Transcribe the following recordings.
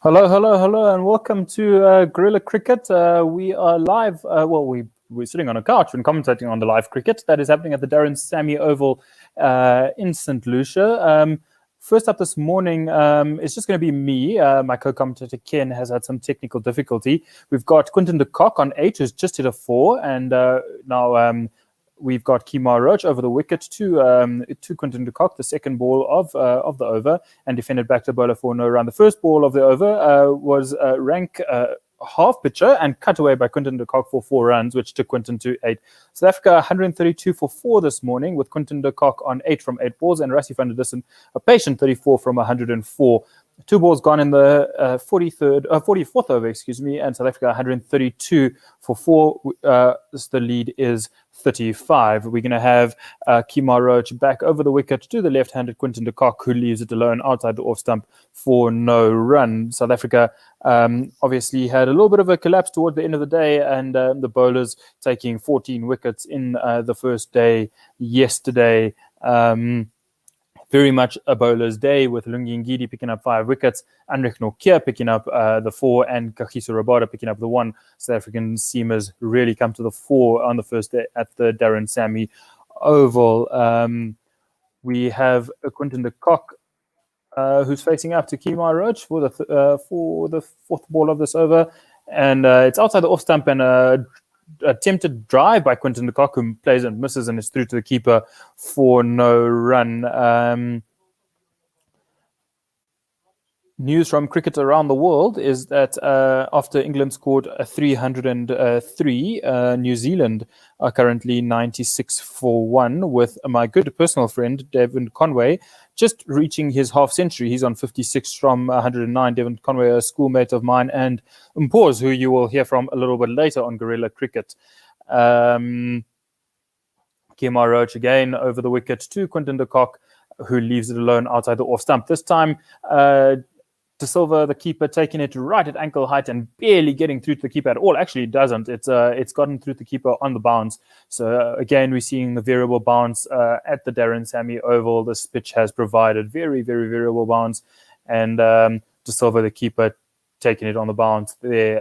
Hello, hello, hello, and welcome to Guerrilla Cricket. We are live. We're sitting on a couch and commentating on the live cricket that is happening at the Darren Sammy Oval in St. Lucia. First up this morning, it's just going to be me. My co-commentator Ken has had some technical difficulty. We've got Quinton de Kock on 8, who's just hit a 4, and now we've got Kemar Roach over the wicket to Quinton de Kock, the second ball of the over, and defended back to bowler for no run. The first ball of the over was rank half pitcher and cut away by Quinton de Kock for 4 runs, which took Quinton to 8. South Africa 132 for 4 this morning, with Quinton de Kock on 8 from 8 balls and Rassie van der Dussen a patient 34 from 104. 2 balls gone in the 44th over, and South Africa 132 for 4. The lead is 35. We're going to have Kemar Roach back over the wicket to the left-handed Quinton de Kock, who leaves it alone outside the off stump for no run. South Africa obviously had a little bit of a collapse toward the end of the day, and the bowlers taking 14 wickets in the first day yesterday. Very much a bowler's day, with Lungi Ngidi picking up 5 wickets, Anrich Nortje picking up the 4, and Kagiso Rabada picking up the 1. South African seamers really come to the fore on the first day at the Darren Sammy Oval. We have Quinton de Kock, who's facing up to Kemar Roach for the fourth ball of this over, and it's outside the off stump, and attempted drive by Quinton de Kock, who plays and misses and is through to the keeper for no run. News from cricket around the world is that after England scored 303, New Zealand are currently 96 for 1, with my good personal friend Devon Conway just reaching his half century. He's on 56 from 109. Devon Conway, a schoolmate of mine, and Mpos, who you will hear from a little bit later on Guerrilla Cricket. Kemar Roach again over the wicket to Quinton de Kock, who leaves it alone outside the off stump. This time, De Silva, the keeper, taking it right at ankle height and barely getting through to the keeper at all. Actually, it doesn't. It's gotten through the keeper on the bounce. So again, we're seeing the variable bounce at the Darren Sammy Oval. This pitch has provided very, very variable bounce, and De Silva, the keeper, taking it on the bounce there,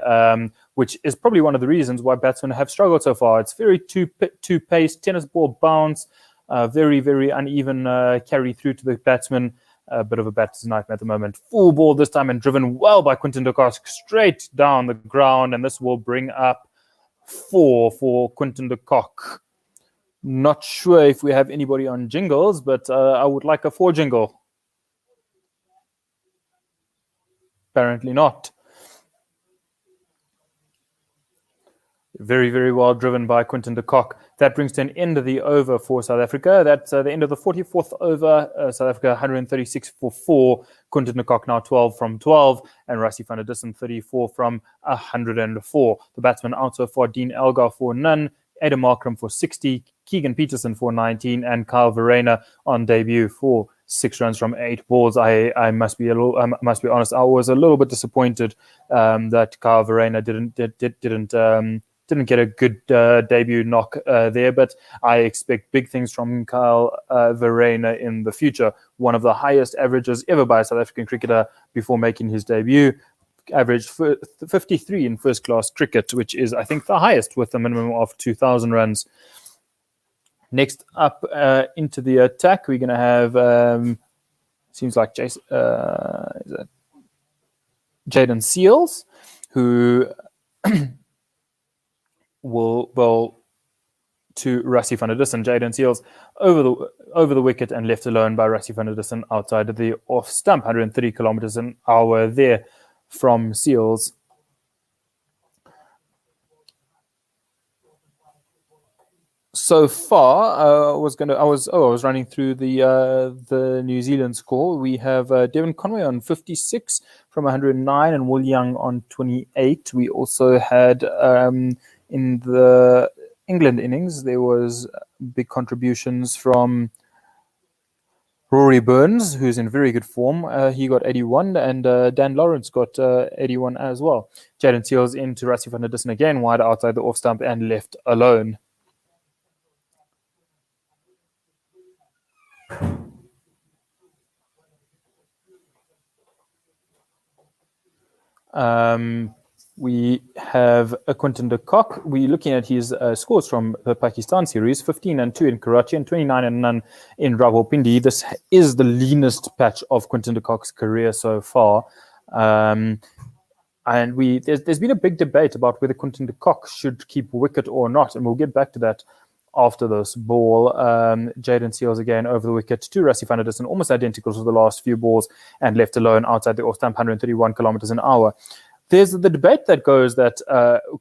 which is probably one of the reasons why batsmen have struggled so far. It's very two-paced tennis ball bounce, very, very uneven carry through to the batsman. A bit of a batter's nightmare at the moment. Full ball this time and driven well by Quinton de Kock straight down the ground, and this will bring up 4 for Quinton de Kock. Not sure if we have anybody on jingles, but I would like a 4 jingle. Apparently not. Very, very well driven by Quinton de Kock. That brings to an end of the over for South Africa. That's the end of the 44th over. South Africa 136 for 4. Quinton de Kock now 12 from 12. And Rassie van der Dussen 34 from 104. The batsmen out so far: Dean Elgar for none, Adam Markram for 60, Keegan Peterson for 19, and Kyle Verreynne on debut for 6 runs from 8 balls. I must be honest. I was a little bit disappointed that Kyle Verreynne didn't get a good debut knock there, but I expect big things from Kyle Verreynne in the future. One of the highest averages ever by a South African cricketer before making his debut. Averaged 53 in first-class cricket, which is, I think, the highest, with a minimum of 2,000 runs. Next up into the attack, we're going to have, seems like Jaden Seals, who will bowl to Rassie van der Dussen. Jaden Seals over the wicket and left alone by Rassie van der Dussen outside of the off stump. 130 kilometers an hour there from Seals. So far, I was running through the New Zealand score. We have Devon Conway on 56 from 109 and Will Young on 28. We also had in the England innings, there was big contributions from Rory Burns, who's in very good form. He got 81, and Dan Lawrence got 81 as well. Jaden Seals into Rassie van der Dussen again, wide outside the off stump and left alone. We have Quinton de Kock. We're looking at his scores from the Pakistan series: 15-2 in Karachi and 29-0 in Rawalpindi. This is the leanest patch of Quinton de Kock's career so far. And there's been a big debate about whether Quinton de Kock should keep wicket or not, and we'll get back to that after this ball. Jaden Seals again over the wicket to Rassie van der Dussen, almost identical to the last few balls, and left alone outside the off stump, 131 kilometers an hour. There's the debate that goes that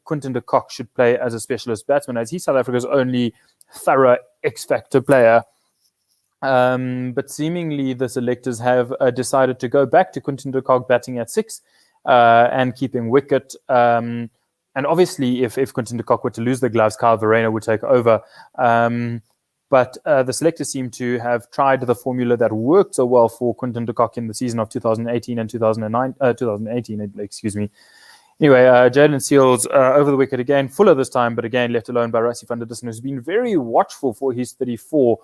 Quinton de Kock should play as a specialist batsman, as he's South Africa's only thorough X-factor player. But seemingly the selectors have decided to go back to Quinton de Kock batting at 6 and keeping wicket. And obviously, if Quinton de Kock were to lose the gloves, Kyle Verreynne would take over. But the selectors seem to have tried the formula that worked so well for Quinton de Kock in the season of 2018 and 2018, excuse me. Anyway, Jaden Seals over the wicket again, fuller this time, but again left alone by Rassie van der Dussen, who's been very watchful for his 34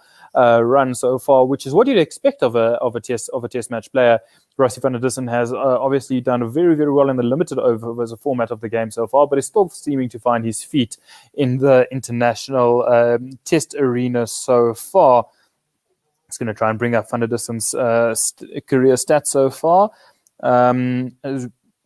runs so far, which is what you'd expect of a test match player. Rassie van der Dussen has obviously done very, very well in the limited over as a format of the game so far, but is still seeming to find his feet in the international test arena so far. It's going to try and bring up van der Dussen's career stats so far.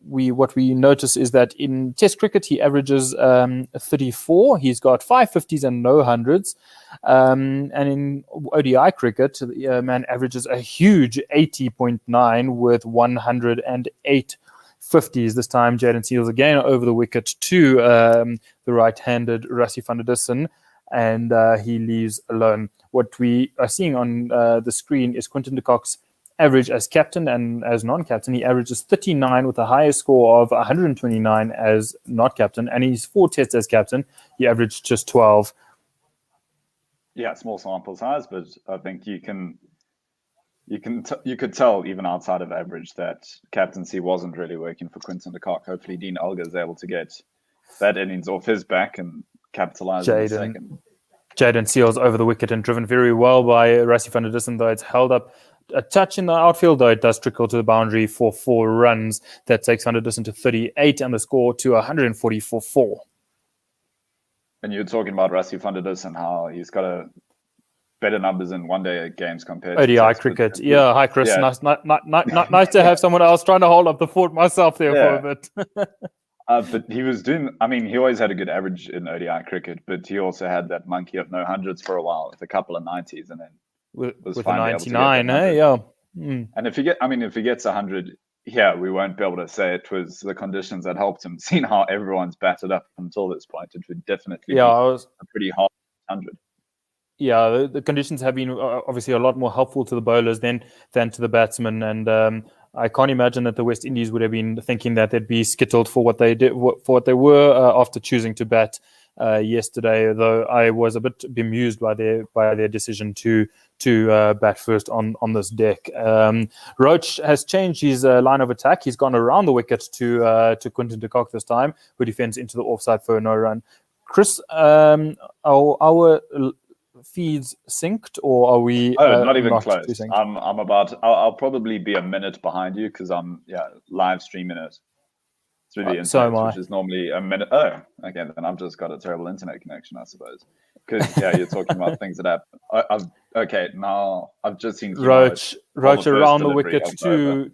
What we notice is that in Test cricket he averages 34. He's got 5 50s and no hundreds. And in ODI cricket, the man averages a huge 80.9 with 108 50s. This time, Jaden Seals again over the wicket to the right-handed Rassie van der Dussen, and he leaves alone. What we are seeing on the screen is Quinton de Kock's average as captain, and as non-captain he averages 39 with a highest score of 129 as not captain, and he's 4 tests as captain. He averaged just 12. Yeah, small sample size, but I think you could tell even outside of average that captaincy wasn't really working for Quinton de Kock. Hopefully Dean Elgar is able to get that innings off his back and capitalize in the second. Jaden Seals over the wicket and driven very well by Rassie van der Dussen, though it's held up a touch in the outfield, though it does trickle to the boundary for 4 runs. That takes van der Dussen to 38 and the score to 140 for 4. And you're talking about Rassie van der Dussen, how he's got better numbers in one-day games compared to ODI cricket. Yeah, hi Chris. Yeah. Nice to have someone else trying to hold up the fort myself there for a bit. But he was doing, he always had a good average in ODI cricket, but he also had that monkey of no hundreds for a while with a couple of 90s, and then with a 99, yeah. And if he gets 100, we won't be able to say it was the conditions that helped him. Seeing how everyone's batted up until this point, it would definitely be a pretty hard 100. Yeah, the conditions have been obviously a lot more helpful to the bowlers than to the batsmen, and I can't imagine that the West Indies would have been thinking that they'd be skittled for what they did, for what they were after choosing to bat yesterday. Though I was a bit bemused by their decision to bat first on this deck. Roach has changed his line of attack. He's gone around the wicket to Quinton de Kock this time, who defends into the offside for a no run. Chris, our feeds synced, or are we not even close? I'll probably be a minute behind you because I'm live streaming it through the internet, so am I. Which is normally a minute. Oh, okay, then I've just got a terrible internet connection, I suppose. Because you're talking about things that happen. Now I've just seen Roach around the wicket to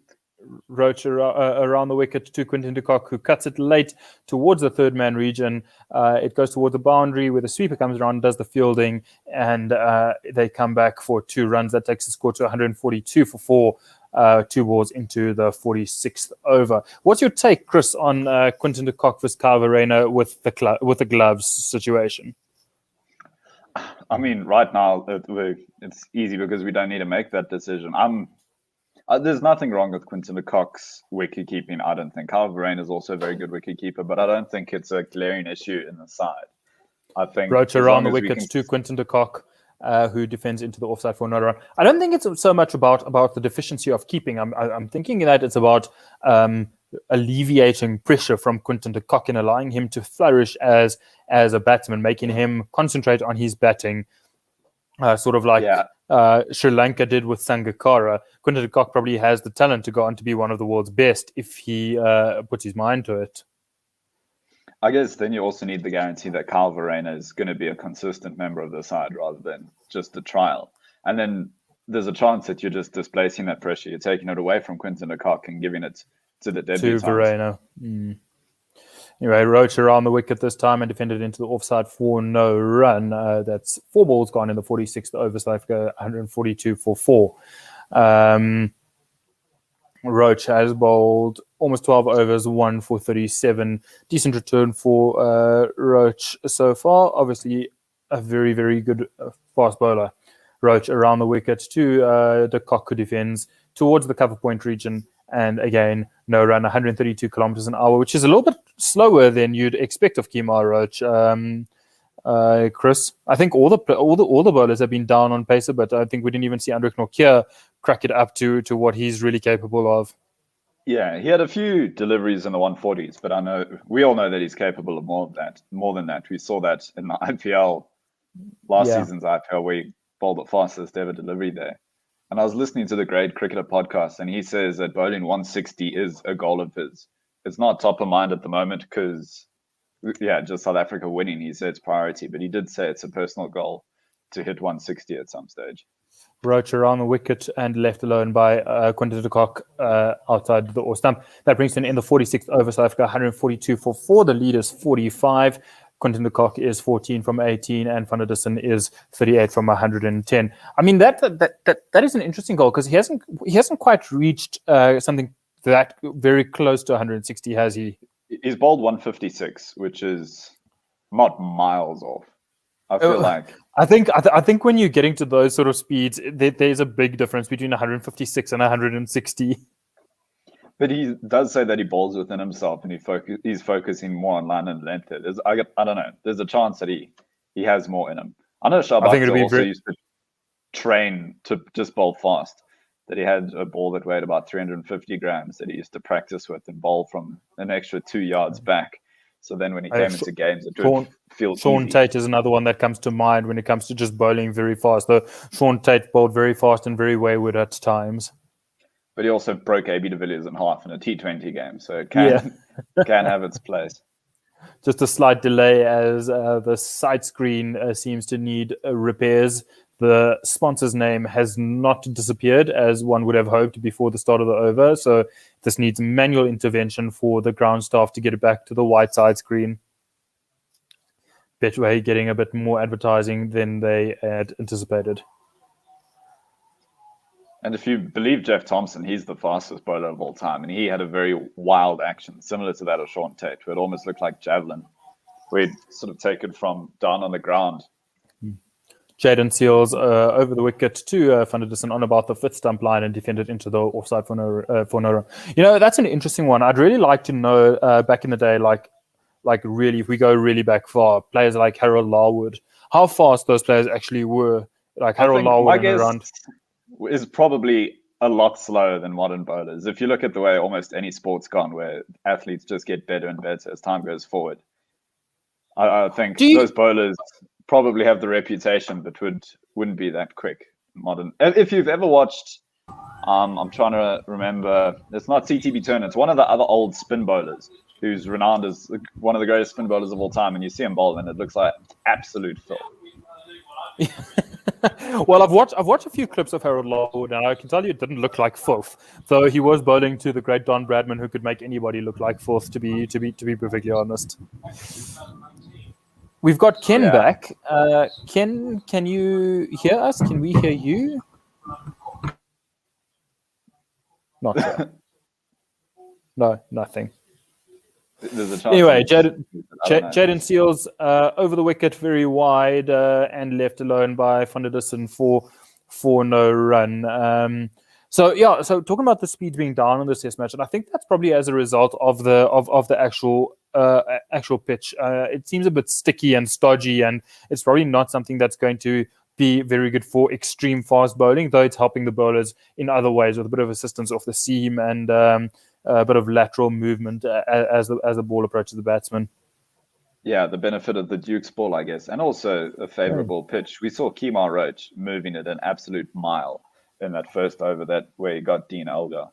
Roach around the wicket to Quinton de Kock, who cuts it late towards the third man region. It goes towards the boundary where the sweeper comes around, does the fielding, and they come back for 2 runs. That takes the score to 142 for 4. 2 balls into the 46th over. What's your take, Chris, on Quinton de Kock versus Kyle Verreynne with the gloves situation? Right now it's easy because we don't need to make that decision. There's nothing wrong with Quinton de Kock's wicket keeping. I don't think Kyle Verreynne is also a very good wicket keeper, but I don't think it's a glaring issue in the side. I think Roach around the wickets to Quinton de Kock, who defends into the offside for another run. I don't think it's so much about the deficiency of keeping. I'm thinking that it's about alleviating pressure from Quinton de Kock and allowing him to flourish as a batsman, making him concentrate on his batting, sort of like Sri Lanka did with Sangakkara. Quinton de Kock probably has the talent to go on to be one of the world's best if he puts his mind to it. I guess then you also need the guarantee that Kyle Verreynne is going to be a consistent member of the side rather than just a trial. And then there's a chance that you're just displacing that pressure. You're taking it away from Quinton de Kock and giving it to the debutants. To Verreynne. Anyway, Roach around the wicket this time and defended into the offside for no run. That's 4 balls gone in the 46th over, South Africa 142 for 4. Roach has bowled almost 12 overs, 1 for 37. Decent return for Roach so far. Obviously, a very, very good fast bowler. Roach around the wicket to de Kock, who defends towards the cover point region. And again, no run, 132 kilometers an hour, which is a little bit slower than you'd expect of Kemar Roach. Chris, I think all the bowlers have been down on pacer, but I think we didn't even see Andrik Nortje crack it up to what he's really capable of. Yeah, he had a few deliveries in the 140s, but we all know that he's capable of more than that. We saw that in the IPL last season's IPL, where he bowled the fastest ever delivery there. And I was listening to the Great Cricketer podcast, and he says that bowling 160 is a goal of his. It's not top of mind at the moment because, just South Africa winning, he said it's priority. But he did say it's a personal goal to hit 160 at some stage. Roach around the wicket and left alone by Quinton de Kock outside the off stump. That brings him in the 46th over, South Africa 142 for 4. The lead is 45. Quinton de Kock is 14 from 18, and Van der Dussen is 38 from 110. I mean, that is an interesting goal because he hasn't quite reached something that very close to 160, has he? He's bowled 156, which is not miles off. I feel like I think when you're getting to those sort of speeds, there's a big difference between 156 and 160. But he does say that he bowls within himself and he's focusing more on line and length. I don't know. There's a chance that he has more in him. I know Shabbat also used to train to just bowl fast. That he had a ball that weighed about 350 grams that he used to practice with and bowl from an extra 2 yards back. So then when he came into games, it would feel Sean easy. Tate is another one that comes to mind when it comes to just bowling very fast. Though Sean Tate bowled very fast and very wayward at times. But he also broke AB de Villiers in half in a T20 game, so it can have its place. Just a slight delay as the side screen seems to need repairs. The sponsor's name has not disappeared as one would have hoped before the start of the over, so this needs manual intervention for the ground staff to get it back to the white side screen. Betway getting a bit more advertising than they had anticipated. And if you believe Jeff Thompson, he's the fastest bowler of all time. And he had a very wild action, similar to that of Sean Tate, where it almost looked like javelin, where he'd sort of taken from down on the ground. Jaden Seals over the wicket to Van der Dussen on about the 5th stump line and defended into the offside for no run. You know, that's an interesting one. I'd really like to know back in the day, like really, if we go really back far, players like Harold Larwood, how fast those players actually were. Like Harold Larwood around is probably a lot slower than modern bowlers. If you look at the way almost any sport's gone, where athletes just get better and better as time goes forward, I think those bowlers probably have the reputation, but wouldn't be that quick. Modern. If you've ever watched, I'm trying to remember. It's not CTB Turner. It's one of the other old spin bowlers who's renowned as one of the greatest spin bowlers of all time. And you see him bowl, and it looks like absolute filth. Well, I've watched a few clips of Harold Larwood, and I can tell you it didn't look like filth. Though he was bowling to the great Don Bradman, who could make anybody look like filth. To be perfectly honest. We've got Ken back. Ken, can you hear us? Can we hear you? Not sure. No, nothing. Anyway, Jaden Seals over the wicket, very wide, and left alone by Van der Dussen for no run. So talking about the speed being down on this test match, and I think that's probably as a result of the actual pitch. It seems a bit sticky and stodgy, and it's probably not something that's going to be very good for extreme fast bowling, though it's helping the bowlers in other ways with a bit of assistance off the seam and a bit of lateral movement as the ball approaches the batsman. Yeah, the benefit of the Duke's ball, I guess, and also a favorable pitch. We saw Kemar Roach moving it an absolute mile in that first over where he got Dean Elgar.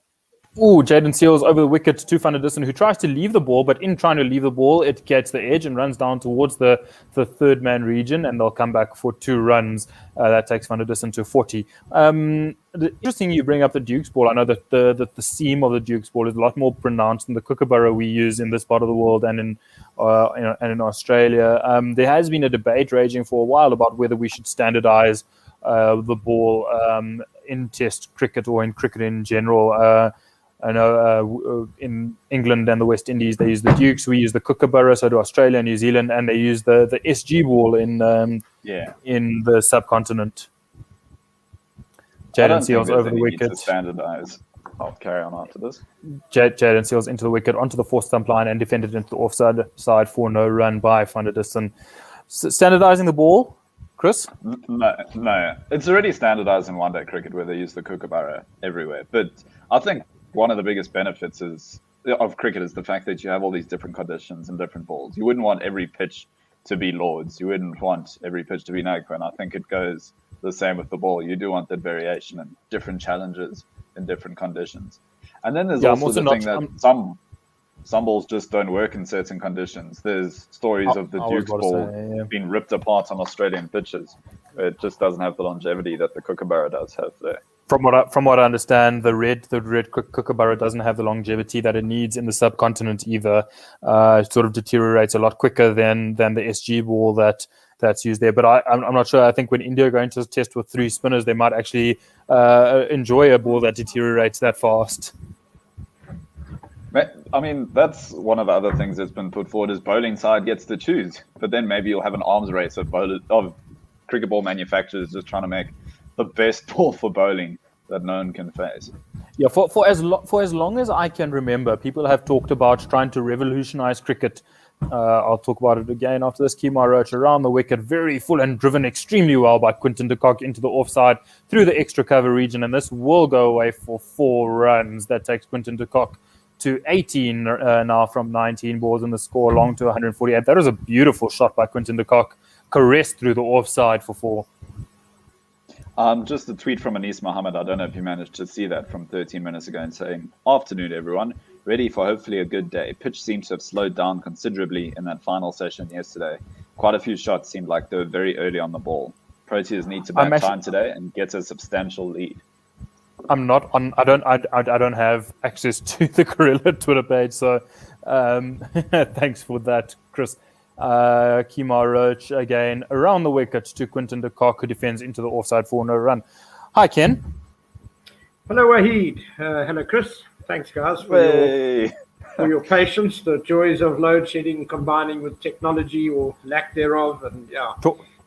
Ooh, Jaden Seals over the wicket to Van der Dussen, who tries to leave the ball, but in trying to leave the ball, it gets the edge and runs down towards the third man region, and they'll come back for 2 runs. That takes Van der Dussen to 40. Interesting you bring up the Duke's ball. I know that the seam of the Duke's ball is a lot more pronounced than the kookaburra we use in this part of the world and in Australia. There has been a debate raging for a while about whether we should standardize the ball in Test cricket or in cricket in general. I know in England and the West Indies they use the Dukes. We use the kookaburra. So do Australia and New Zealand, and they use the SG ball in the subcontinent. Jaden Seals over the wicket. Standardize. I'll carry on after this. Jaden Seals into the wicket onto the 4th stump line and defended into the offside side for no run by Van der Dussen. Standardizing the ball, Chris? No. It's already standardized in one-day cricket where they use the kookaburra everywhere. But I think one of the biggest benefits of cricket is the fact that you have all these different conditions and different balls. You wouldn't want every pitch to be Lords. You wouldn't want every pitch to be Nagpur. And I think it goes the same with the ball. You do want that variation and different challenges in different conditions. And then there's also the thing that some balls just don't work in certain conditions. There's stories of the Duke's ball being ripped apart on Australian pitches. It just doesn't have the longevity that the kookaburra does have there. From what I understand, the red kookaburra doesn't have the longevity that it needs in the subcontinent either. It sort of deteriorates a lot quicker than the SG ball that's used there. But I'm not sure. I think when India are going to test with 3 spinners, they might actually enjoy a ball that deteriorates that fast. I mean, that's one of the other things that's been put forward is bowling side gets to choose. But then maybe you'll have an arms race of cricket ball manufacturers just trying to make the best ball for bowling that no one can face. Yeah, for as long as I can remember, people have talked about trying to revolutionize cricket. I'll talk about it again after this. Kemar Roach around the wicket, very full and driven extremely well by Quinton de Kock into the offside through the extra cover region, and this will go away for 4 runs. That takes Quinton de Kock to 18 now from 19 balls, and the score along to 148. That was a beautiful shot by Quinton de Kock, caressed through the offside for 4. Just a tweet from Anis Mohammed. I don't know if you managed to see that from 13 minutes ago and saying, "Afternoon, everyone. Ready for hopefully a good day. Pitch seems to have slowed down considerably in that final session yesterday. Quite a few shots seemed like they were very early on the ball. Proteas need to buy time today and get a substantial lead." I'm not on. I don't have access to the Gorilla Twitter page, so thanks for that, Chris. Kemar Roach again around the wicket to Quinton de Kock, who defends into the offside for no run. Hi, Ken. Hello, Wahid. Hello, Chris. Thanks, guys, for your patience. The joys of load shedding combining with technology or lack thereof, and yeah.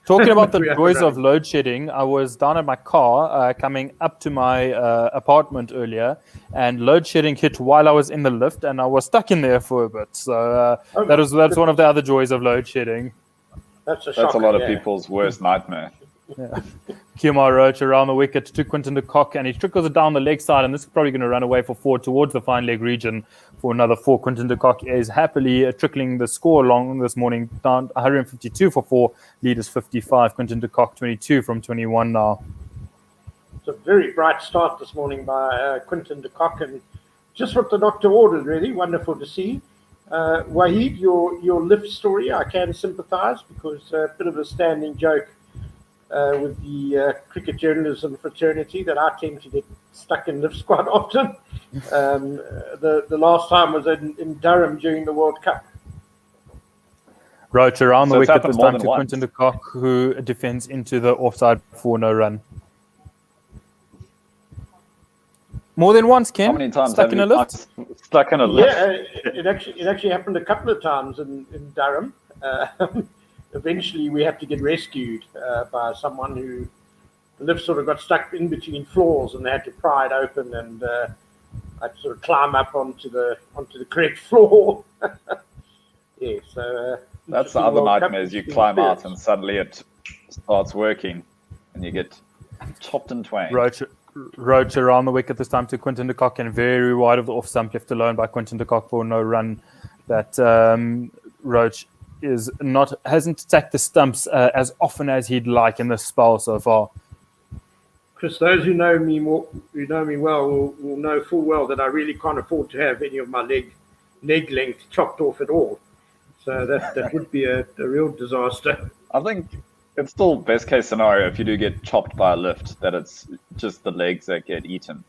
Talking about the joys of load shedding, I was down at my car coming up to my apartment earlier, and load shedding hit while I was in the lift, and I was stuck in there for a bit. So that's one of the other joys of load shedding. That's a lot of people's worst nightmare. Yeah. Kemar Roach around the wicket to Quinton de Kock, and he trickles it down the leg side, and this is probably going to run away for 4 towards the fine leg region for another 4. Quinton de Kock is happily trickling the score along this morning, down 152 for 4. Lead is 55. Quinton de Kock 22 from 21 now. It's a very bright start this morning by Quinton de Kock, and just what the doctor ordered, really. Wonderful to see. Wahid, your lift story, I can sympathise, because a bit of a standing joke with the cricket journalism fraternity that I tend to get stuck in lifts quite often. The last time was in Durham during the World Cup. Roach around the wicket this time to Quinton de Kock, who defends into the offside for no run. More than once, Ken? How many times stuck in a lift? Stuck in a lift? Yeah, it actually happened a couple of times in Durham. Eventually, we had to get rescued by someone who the lift sort of got stuck in between floors, and they had to pry it open, and I had to sort of climb up onto the correct floor. Yeah, so that's the other nightmare: is you climb out and suddenly it starts working, and you get chopped in twain. Roach around the wicket this time to Quinton de Kock, and very wide of the off stump, left alone by Quinton de Kock for no run. That Roach hasn't attacked the stumps as often as he'd like in this spell so far. Chris, those who know me well will know full well that I really can't afford to have any of my leg length chopped off at all. So that would be a real disaster. I think it's still best case scenario if you do get chopped by a lift, that it's just the legs that get eaten.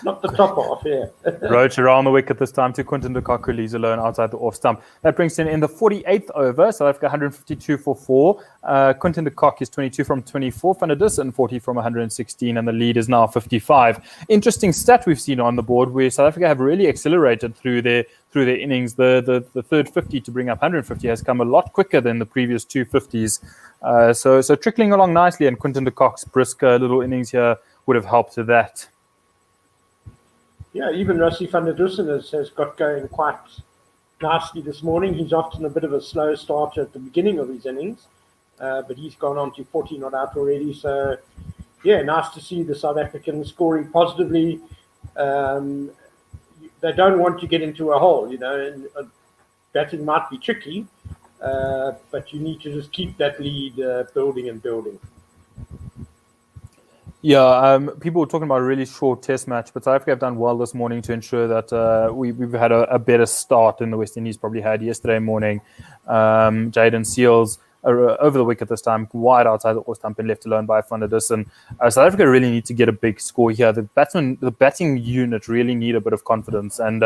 Not the top half, yeah. Roach around the wicket this time to Quinton de Kock, who leaves alone outside the off stump. That brings in the 48th over, South Africa 152 for 4. Quinton de Kock is 22 from 24, Van der Dussen 40 from 116, and the lead is now 55. Interesting stat we've seen on the board where South Africa have really accelerated through their innings. The third 50 to bring up 150 has come a lot quicker than the previous two 50s. So trickling along nicely, and Quinton de Kock's brisk little innings here would have helped to that. Yeah, even Rassie van der Dussen has got going quite nicely this morning. He's often a bit of a slow starter at the beginning of his innings, but he's gone on to 40 not out already. So, yeah, nice to see the South Africans scoring positively. They don't want to get into a hole, and batting might be tricky, but you need to just keep that lead building and building. Yeah, people were talking about a really short test match, but South Africa have done well this morning to ensure that we've had a better start than the West Indies probably had yesterday morning. Jaden Seals over the wicket this time, wide outside the off stump and left alone by Van der Dussen. South Africa really need to get a big score here. The batting unit really need a bit of confidence, and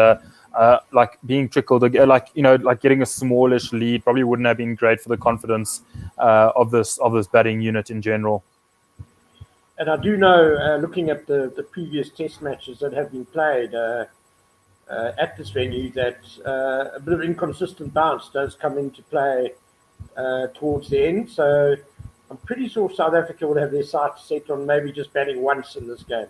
like being trickled, like getting a smallish lead probably wouldn't have been great for the confidence of this batting unit in general. And I do know, looking at the previous test matches that have been played at this venue, that a bit of inconsistent bounce does come into play towards the end. So I'm pretty sure South Africa will have their sights set on maybe just batting once in this game.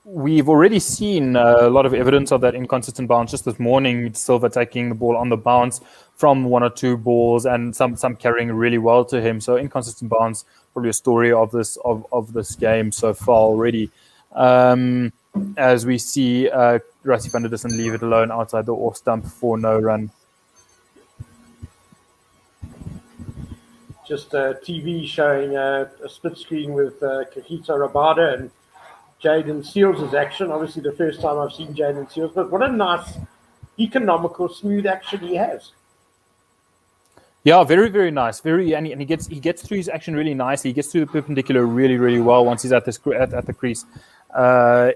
We've already seen a lot of evidence of that inconsistent bounce. Just this morning, Silva taking the ball on the bounce from one or two balls, and some carrying really well to him. So inconsistent bounce, probably a story of this game so far already. As we see Rassie van der Dussen leave it alone outside the off stump for no run. Just TV showing a split screen with Kahita Rabada and Jaden Seals' action. Obviously the first time I've seen Jaden Seals, but what a nice, economical, smooth action he has. Yeah, very, very nice. And he gets through his action really nicely. He gets through the perpendicular really, really well once he's at the crease.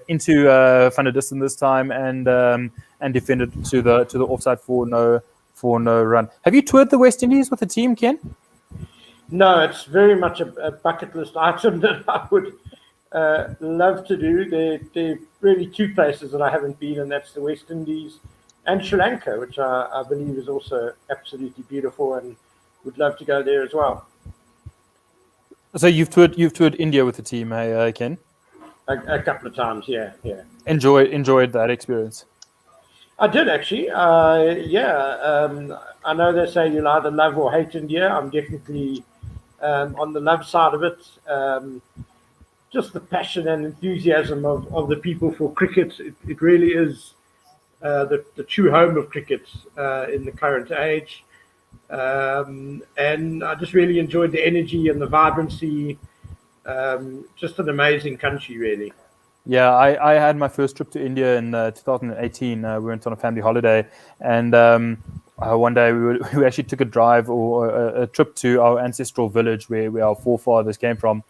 Into Van der Dussen this time and defended to the offside for no run. Have you toured the West Indies with the team, Ken? No, it's very much a bucket list item that I would love to do. There are really two places that I haven't been, and that's the West Indies and Sri Lanka, which I believe is also absolutely beautiful, and would love to go there as well. So you've toured India with the team, hey, Ken? A couple of times, yeah. Enjoyed that experience? I did actually. I know they say you'll either love or hate India. I'm definitely on the love side of it. Just the passion and enthusiasm of the people for cricket. It really is the true home of cricket in the current age. And I just really enjoyed the energy and the vibrancy. Just an amazing country, really. Yeah, I had my first trip to India in 2018. We went on a family holiday, and one day we actually took a drive or a trip to our ancestral village where our forefathers came from.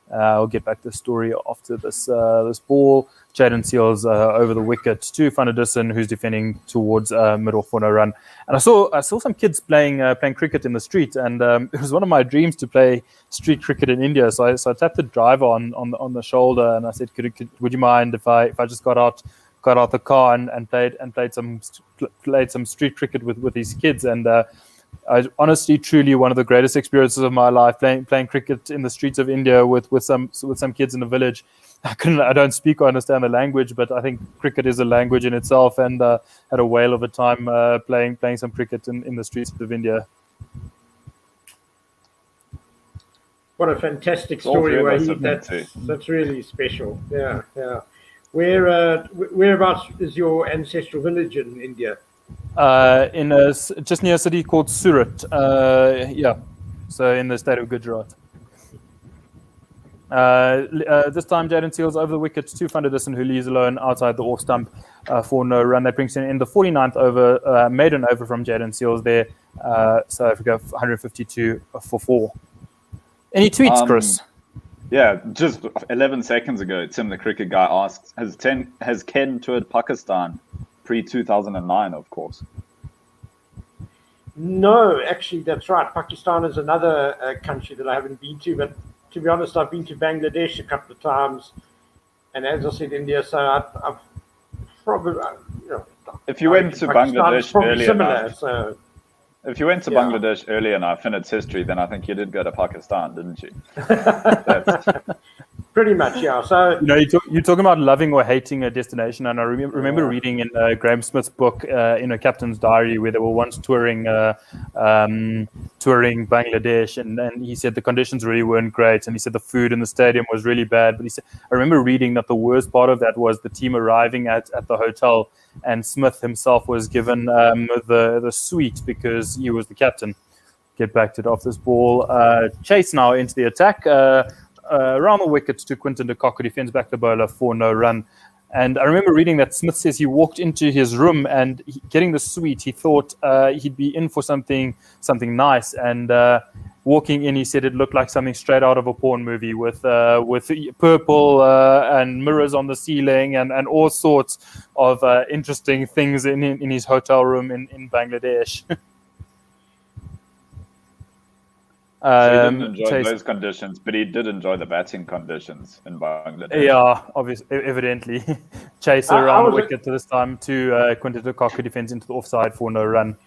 I'll get back to the story after this ball. Jaden Seals over the wicket to Van der Dussen, who's defending towards middle for no run. And I saw some kids playing cricket in the street, and it was one of my dreams to play street cricket in India. So I tapped the driver on the shoulder, and I said, "Would you mind if I just got out the car and played some street cricket with these kids?" And I honestly, truly, one of the greatest experiences of my life, playing cricket in the streets of India with some kids in the village. I don't speak or understand the language, but I think cricket is a language in itself, and had a whale of a time playing some cricket in the streets of India. What a fantastic story, Wahid. That's really special. Yeah. Whereabouts is your ancestral village in India? just near a city called Surat. So in the state of Gujarat. This time, Jaden Seals over the wickets to Van der Dussen, who leaves alone outside the off stump for no run. That brings in the 49th over, maiden over from Jaden Seals there. South Africa 152 for 4. Any tweets, Chris? Yeah, just 11 seconds ago, Tim, the cricket guy, asked, has Ken toured Pakistan pre-2009, of course? No, actually, that's right. Pakistan is another country that I haven't been to, but to be honest, I've been to Bangladesh a couple of times, and as I said, India. So I've probably, if you went to Bangladesh earlier enough, so. If you went to Bangladesh early enough in its history, then I think you did go to Pakistan, didn't you? Pretty much, yeah. So you're talking about loving or hating a destination, and I remember reading in Graham Smith's book, in a captain's diary, where they were once touring Bangladesh, and he said the conditions really weren't great, and he said the food in the stadium was really bad. But he said, I remember reading that the worst part of that was the team arriving at the hotel, and Smith himself was given the suite because he was the captain. Get back to it off this ball. Chase now into the attack. Around the wickets to Quinton de Kock, who defends back the bowler for no run. And I remember reading that Smith says he walked into his room and getting the suite, he thought he'd be in for something nice. And walking in, he said it looked like something straight out of a porn movie with purple and mirrors on the ceiling and all sorts of interesting things in his hotel room in Bangladesh. So he didn't enjoy those conditions, but he did enjoy the batting conditions in Bangladesh. Yeah, obviously, evidently. Chase around the wicket to this time to Quinton de Kock, who defends into the offside for no run.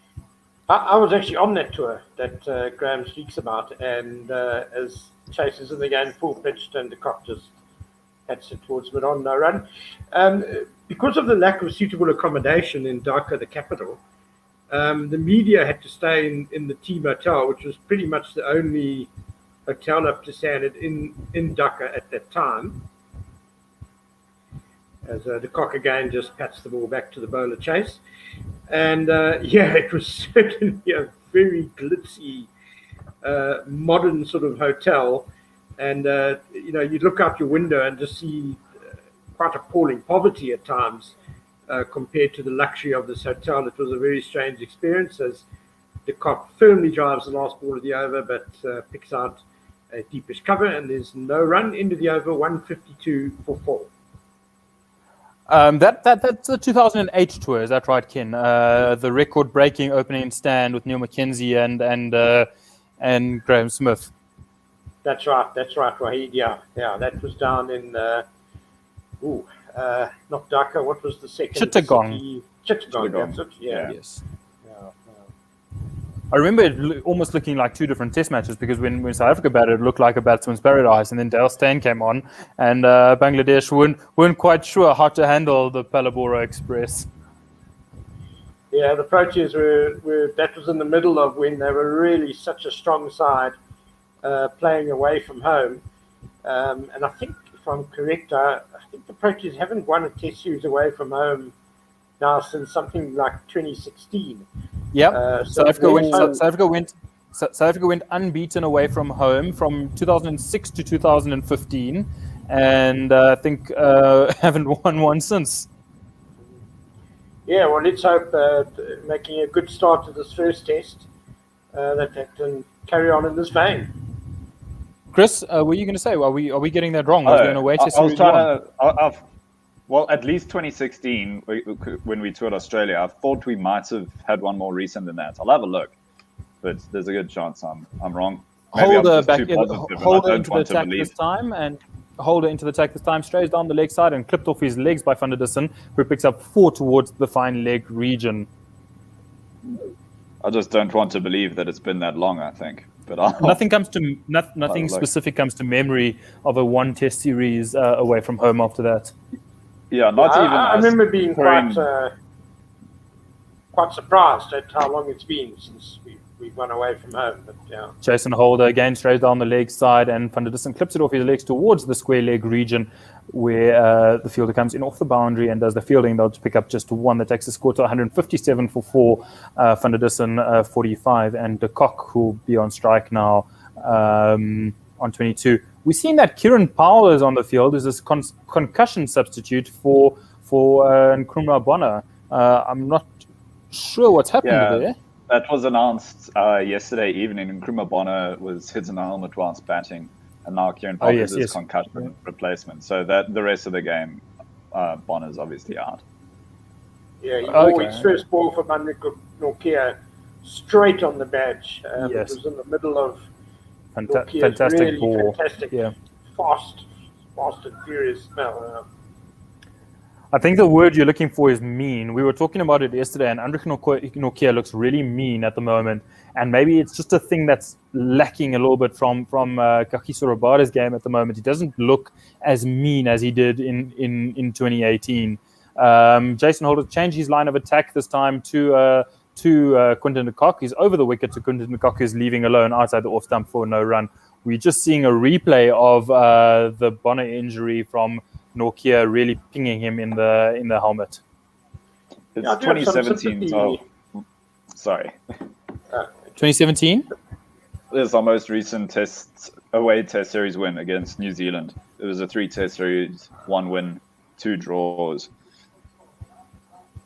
I was actually on that tour that Graham speaks about, and as Chase is in the game full pitched and de Kock just hits it towards mid-on, no run. Because of the lack of suitable accommodation in Dhaka, the capital, the media had to stay in the team hotel, which was pretty much the only hotel up to standard in Dhaka at that time. As de Kock again just pats the ball back to the bowler Chase. And it was certainly a very glitzy, modern sort of hotel. And, you'd look out your window and just see quite appalling poverty at times. Compared to the luxury of this hotel. It was a very strange experience as de Kock firmly drives the last ball of the over, but picks out a deepish cover, and there's no run into the over, 152 for 4. That's the 2008 tour, is that right, Ken? The record-breaking opening stand with Neil McKenzie and Graham Smith. That's right, Wahid. Yeah, that was down in not Dhaka. What was the second? Chittagong. Chittagong. That's it. Yeah. Yes. Yeah. I remember it almost looking like two different test matches because when South Africa batted, it looked like a batsman's paradise, and then Dale Steyn came on, and Bangladesh weren't quite sure how to handle the Palabora Express. Yeah, the Proteas were that was in the middle of when they were really such a strong side, playing away from home, and I think, if I'm correct, I think the Proteas haven't won a test series away from home now since something like 2016. Yeah, South Africa went unbeaten away from home from 2006 to 2015, and I think haven't won one since. Yeah, well, let's hope making a good start to this first test that they can carry on in this vein. Chris, what were you going to say? Are we getting that wrong? Was there a way to I was trying to. Well, at least 2016, when we toured Australia, I thought we might have had one more recent than that. I'll have a look, but there's a good chance I'm wrong. Maybe Holder back in, Holder into the attack this time, and Holder into the attack this time, strays down the leg side and clipped off his legs by Van der Dussen, who picks up 4 towards the fine leg region. I just don't want to believe that it's been that long, I think. But nothing specific comes to memory of a one test series away from home after that. Yeah, not even. I remember being quite surprised at how long it's been since we won away from home. But yeah, Jason Holder again straight down the leg side, and Van der Dussen clips it off his legs towards the square leg region, where the fielder comes in off the boundary and does the fielding. They'll pick up just one. That takes the score to 157 for 4. Van der Dussen 45, and de Kock, who will be on strike now on 22. We've seen that Kieran Powell is on the field as this concussion substitute for Nkrumah Bonner. I'm not sure what's happened there. That was announced yesterday evening. Nkrumah Bonner was hit in the helmet whilst batting, and now Kieran Powell is his concussion replacement. So that the rest of the game, Bonner's obviously out. Yeah, he bought his first ball for Nortje straight on the badge. It was in the middle of fantastic really ball. Fantastic, fast and furious smell. I think the word you're looking for is mean. We were talking about it yesterday, and Andrich Nortje looks really mean at the moment. And maybe it's just a thing that's lacking a little bit from Kagiso Rabada's game at the moment. He doesn't look as mean as he did in 2018. Jason Holder changed his line of attack this time to Quinton de Kock. He's over the wicket to Quinton de Kock, who's leaving alone outside the off stump for no run. We're just seeing a replay of the Bonner injury from Nortje really pinging him in the helmet. It's 2017. Sorry. 2017? This is our most recent away test series win against New Zealand. It was a 3-test series, 1 win, 2 draws.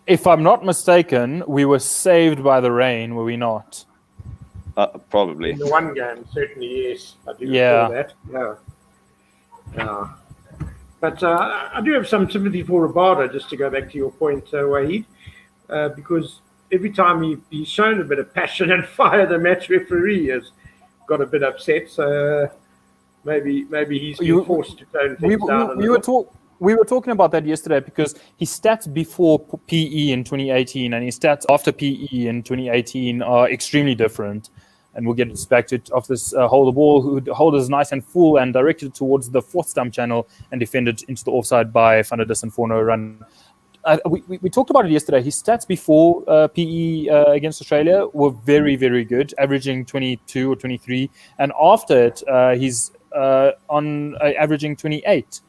If I'm not mistaken, we were saved by the rain, were we not? Probably. In the one game, certainly, yes. I do recall that. Yeah. But I do have some sympathy for Rabada, just to go back to your point, Wahid, because every time he's shown a bit of passion and fire, the match referee has got a bit upset. So maybe he's been forced to tone things down. We were talking about that yesterday because his stats before PE in 2018 and his stats after PE in 2018 are extremely different. And we'll get back to it off this hold the ball. Hold is nice and full and directed towards the fourth stump channel and defended into the offside by Van der Dussen for no run. We talked about it yesterday. His stats before PE against Australia were very, very good, averaging 22 or 23. And after it, he's on averaging 28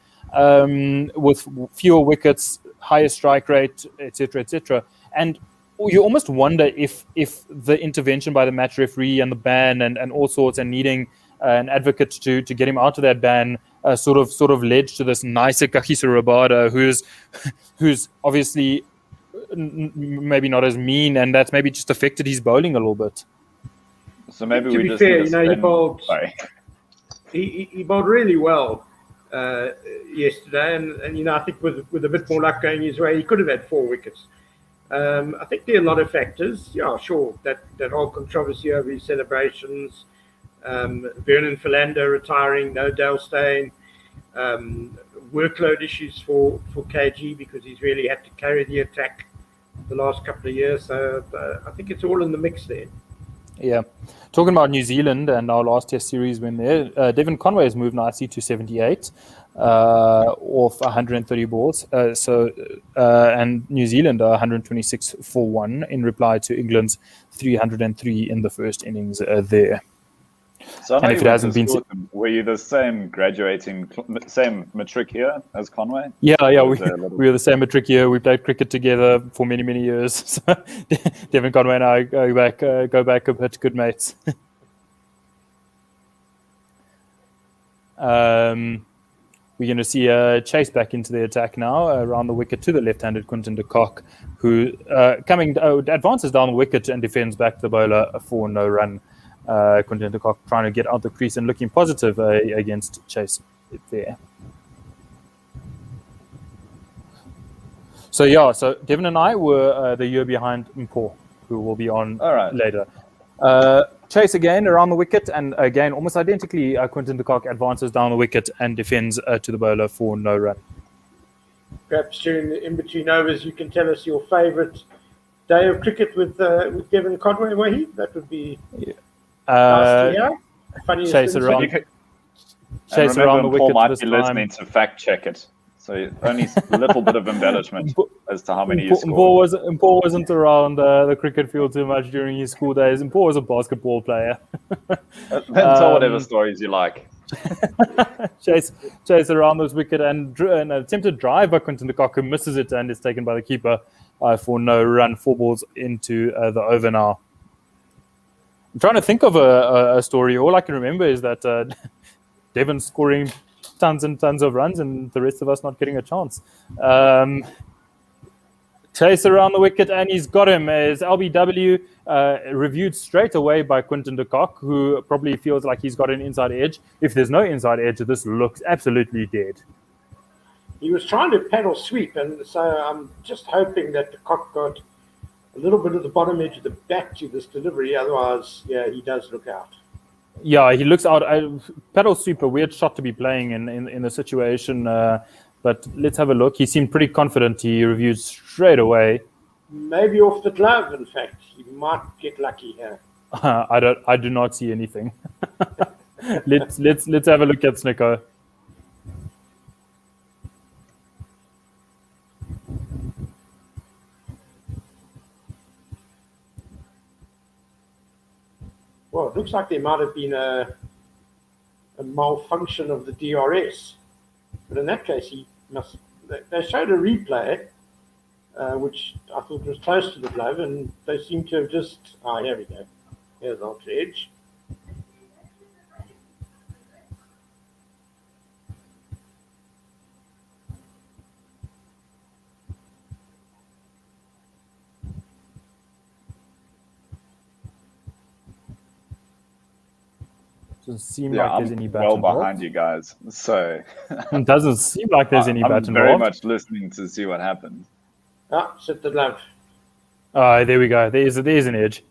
with fewer wickets, higher strike rate, etc., etc. And you almost wonder if the intervention by the match referee and the ban and all sorts and needing an advocate to get him out of that ban sort of led to this nicer Kagiso Rabada who's obviously maybe not as mean, and that's maybe just affected his bowling a little bit. So maybe to we be just fair, he bowled. He bowled really well yesterday, and I think with a bit more luck going his way, he could have had 4 wickets. I think there are a lot of factors. Yeah, sure. That whole controversy over his celebrations, Vernon Philander retiring, no Dale Steyn, workload issues for KG because he's really had to carry the attack the last couple of years. So I think it's all in the mix there. Yeah. Talking about New Zealand and our last test series win there, Devon Conway has moved nicely to 78 off 130 balls. And New Zealand are 126 for 1 in reply to England's 303 in the first innings there. So and if it hasn't been, were you the same same matric here as Conway? Yeah, we were the same matric here. We played cricket together for many, many years. So Devon Conway and I go back a bit, good mates. We're going to see Chase back into the attack now around the wicket to the left-handed Quinton de Kock, who advances down the wicket and defends back the bowler for no run. Quinton de Kock trying to get out the crease and looking positive against Chase there. So Devon and I were the year behind Mpho, who will be on later. Chase again around the wicket, and again almost identically, Quinton de Kock advances down the wicket and defends to the bowler for no run. Perhaps during the in-between overs, you can tell us your favourite day of cricket with Devon Conway, Wahid. That would be Chase around the wicket. Paul might be listening to fact check it. So only a little bit of embellishment as to how many you Mpo scored. wasn't around the cricket field too much during his school days. Mpo was a basketball player. Then tell whatever stories you like. Chase around this wicket and an attempted drive by Quinton de Kock, who misses it and is taken by the keeper for no run. 4 balls into the over now. I'm trying to think of a story. All I can remember is that Devon scoring tons and tons of runs and the rest of us not getting a chance. Chase around the wicket and he's got him as LBW reviewed straight away by Quinton de Kock, who probably feels like he's got an inside edge. If there's no inside edge, this looks absolutely dead. He was trying to paddle sweep, and so I'm just hoping that de Kock got a little bit of the bottom edge of the bat to this delivery. Otherwise, yeah, he does look out. Yeah, he looks out. Paddle sweep, a weird shot to be playing in the situation. But let's have a look. He seemed pretty confident. He reviewed straight away. Maybe off the glove, in fact. He might get lucky here. I do not see anything. let's have a look at Snicko. Well, it looks like there might have been a malfunction of the DRS. But in that case, they showed a replay, which I thought was close to the glove, and they seem to have just, here we go. Here's Ultra Edge. Doesn't seem like there's any bat well involved. Behind you guys, so It doesn't seem like there's any bat I'm involved. very much listening to see what happens. Set the glove. There we go. There's an edge.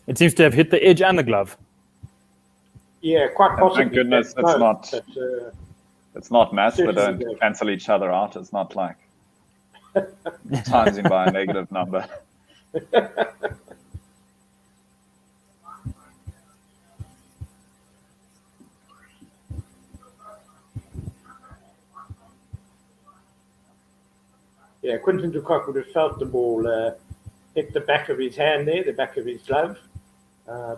It seems to have hit the edge and the glove. Yeah, quite possibly. Thank goodness it's not maths. They don't cancel each other out. It's not like timesing by a negative number. Yeah, Quinton de Kock would have felt the ball hit the back of his hand there, the back of his glove,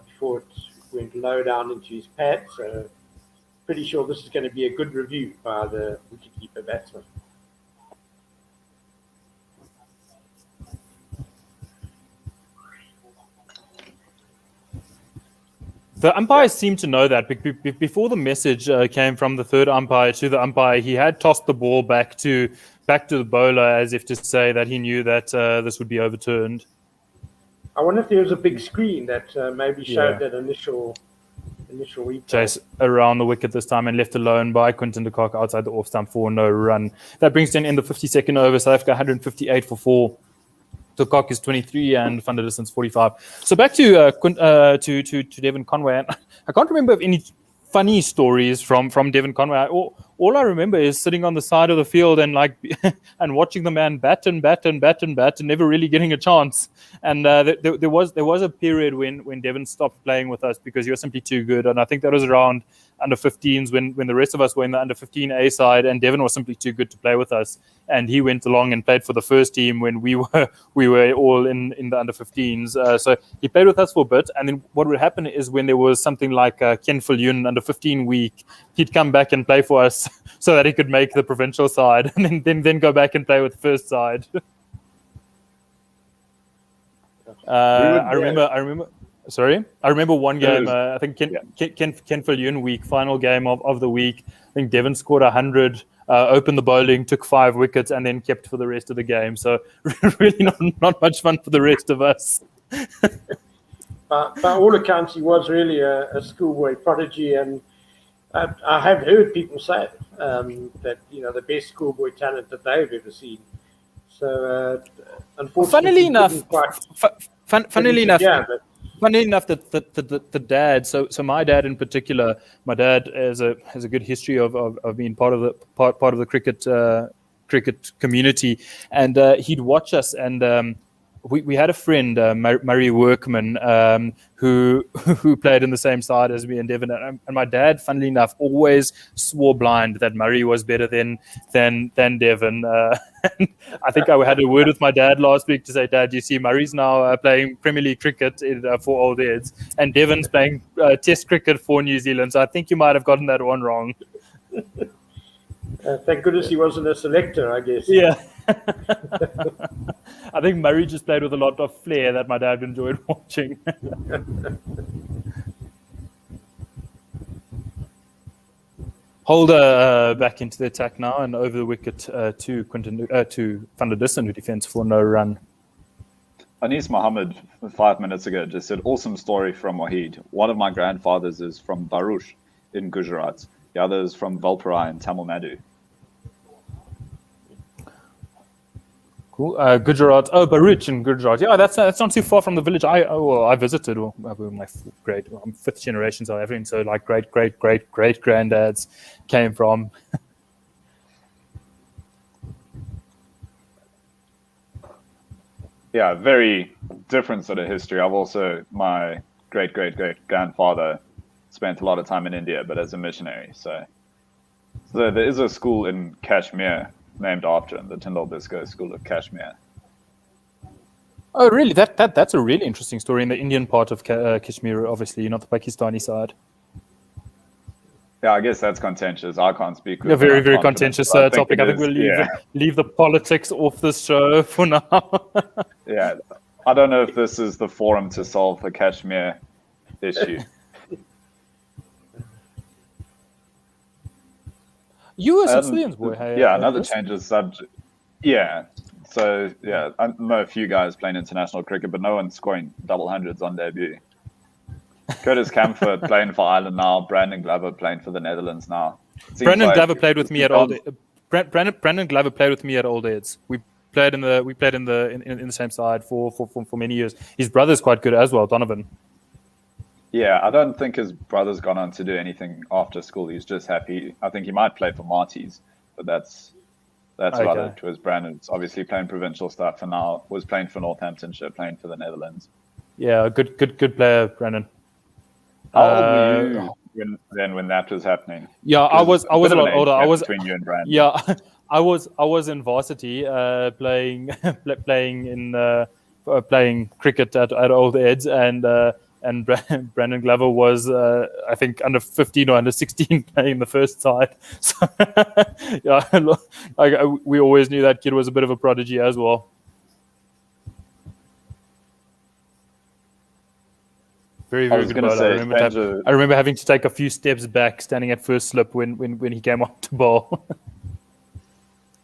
before it went low down into his pad. So pretty sure this is going to be a good review by the wicketkeeper batsman. The umpires seem to know that. Before the message came from the third umpire to the umpire, he had tossed the ball back to the bowler as if to say that he knew that this would be overturned. I wonder if there was a big screen that maybe showed that initial replay. Chase around the wicket this time and left alone by Quinton de Kock outside the off stump for no run. That brings to an end the 52nd over. South Africa 158 for 4. De Kock is 23 and Van der Distance 45. So back to Devon Conway. I can't remember of any funny stories from Devon Conway. All I remember is sitting on the side of the field and and watching the man bat and never really getting a chance. And there was a period when Devon stopped playing with us because he was simply too good. And I think that was around under 15s when the rest of us were in the under 15 A side, and Devon was simply too good to play with us. And he went along and played for the first team when we were all in the under 15s. So he played with us for a bit, and then what would happen is when there was something like Ken Viljoen under 15 week, he'd come back and play for us so that he could make the provincial side, and then go back and play with the first side. I remember. Sorry, I remember one game. I think Ken Viljoen week, final game of the week. I think Devon scored 100, opened the bowling, took 5 wickets, and then kept for the rest of the game. So really not much fun for the rest of us. By all accounts, he was really a schoolboy prodigy, and I have heard people say that the best schoolboy talent that they've ever seen. So unfortunately, funnily enough, the dad. So my dad in particular, my dad has a good history of being part of the cricket community, and he'd watch us and. we had a friend, Murray Workman, who played in the same side as me and Devon. And my dad, funnily enough, always swore blind that Murray was better than Devon. I think I had a word with my dad last week to say, Dad, you see, Murray's now playing Premier League cricket for Old Heads, and Devon's playing Test cricket for New Zealand. So I think you might have gotten that one wrong. Thank goodness he wasn't a selector, I guess. Yeah. I think Murray just played with a lot of flair that my dad enjoyed watching. Holder back into the attack now and over the wicket to Van der Dussen, who defends for no run. Anis Mohammed 5 minutes ago just said, awesome story from Wahid. One of my grandfathers is from Bharuch in Gujarat. The other is from Valparai in Tamil Nadu. Cool. Gujarat. Oh, Bharuch in Gujarat. Yeah, that's not too far from the village I visited. Well, my I'm fifth generation South African, so like great granddads came from. Yeah, very different sort of history. I've also, my great grandfather spent a lot of time in India, but as a missionary. So there is a school in Kashmir named after him, the Tyndall Biscoe School of Kashmir. Oh, really? That's a really interesting story in the Indian part of Kashmir, obviously, not the Pakistani side. Yeah, I guess that's contentious. I can't speak. A very contentious topic. I think we'll leave the politics off this show for now. Yeah, I don't know if this is the forum to solve the Kashmir issue. You a Sicilians boy? Hey, yeah, another change of subject. Yeah, so yeah, I know a few guys playing international cricket, but no one's scoring double hundreds on debut. Curtis Camphor playing for Ireland now. Brandon Glover playing for the Netherlands now. Brandon Glover played with me at Old. Brandon Glover played with me at Old Heads. We played in the same side for many years. His brother's quite good as well, Donovan. Yeah, I don't think his brother's gone on to do anything after school. He's just happy. I think he might play for Marty's, but that's about it. It was Brandon's obviously playing provincial stuff, and now was playing for Northamptonshire, playing for the Netherlands. Yeah, good player, Brandon. How old were you when that was happening? Yeah, I was a lot older. I was between you and Brandon. Yeah, I was in varsity playing cricket at Old Heads, and Brandon Glover was I think under 15 or under 16 playing the first side. So yeah, we always knew that kid was a bit of a prodigy as well. Very good bowler. I remember having to take a few steps back, standing at first slip when he came on to bowl.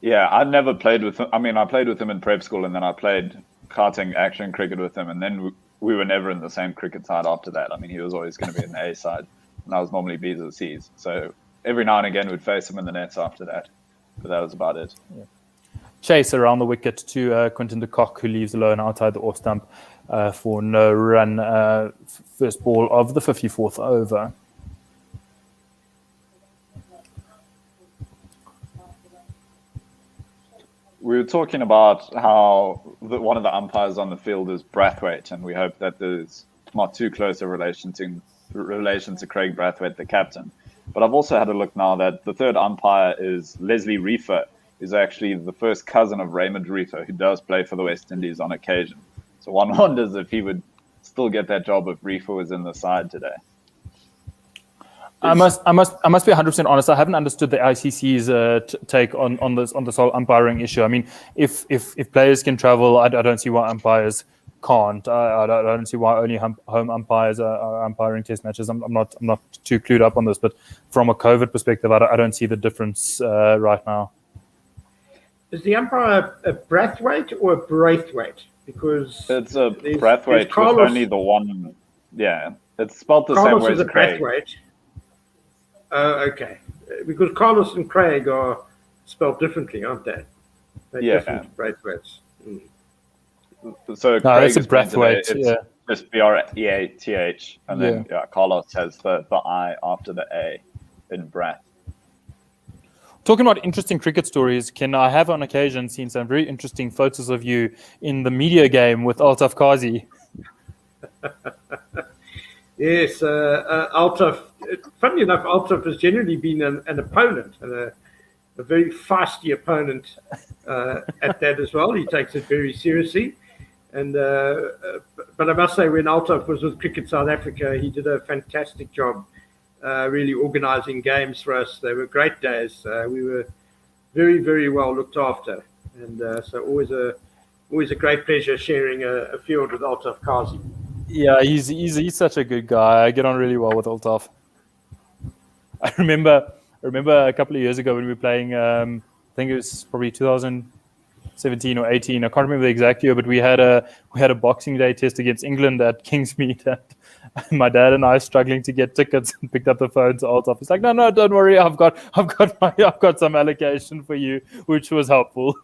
Yeah, I never played with him. I mean, I played with him in prep school, and then I played karting action cricket with him, and then we were never in the same cricket side after that. I mean, he was always going to be in the A side, and I was normally B's or C's. So every now and again, we'd face him in the nets after that, but that was about it. Yeah. Chase around the wicket to Quinton de Kock, who leaves alone outside the off stump for no run. First ball of the 54th over. We were talking about how one of the umpires on the field is Brathwaite, and we hope that there's not too close a relation to Craig Brathwaite, the captain. But I've also had a look now that the third umpire is Leslie Reefer, who's actually the first cousin of Raymond Reefer, who does play for the West Indies on occasion. So one wonders if he would still get that job if Reefer was in the side today. I must be 100% honest. I haven't understood the ICC's take on this whole umpiring issue. I mean, if players can travel, I don't see why umpires can't. I don't see why only home umpires are umpiring test matches. I'm not too clued up on this, but from a COVID perspective, I don't see the difference right now. Is the umpire a Brathwaite or a Braithwaite? Because it's a Brathwaite with only the one. Yeah, it's spelled the same way as Craig. Brathwaite. Okay. Because Carlos and Craig are spelled differently, aren't they? They're different Braithwaites. So no, it's a Brathwaite. It's just Breath, and then Carlos has the I after the A in Brath. Talking about interesting cricket stories, Ken, I have on occasion seen some very interesting photos of you in the media game with Altaf Kazi. Yes, Altaf. Funny enough, Altaf has generally been an opponent, and a very feisty opponent at that as well. He takes it very seriously. And but I must say, when Altaf was with Cricket South Africa, he did a fantastic job, really organising games for us. They were great days. We were very, very well looked after, and so always a great pleasure sharing a field with Altaf Kazi. Yeah, he's such a good guy. I get on really well with Altaf. I remember a couple of years ago when we were playing. I think it was probably 2017 or 18. I can't remember the exact year, but we had a Boxing Day test against England at Kingsmead. And my dad and I struggling to get tickets and picked up the phone to Altaf. It's like, no, don't worry. I've got some allocation for you, which was helpful.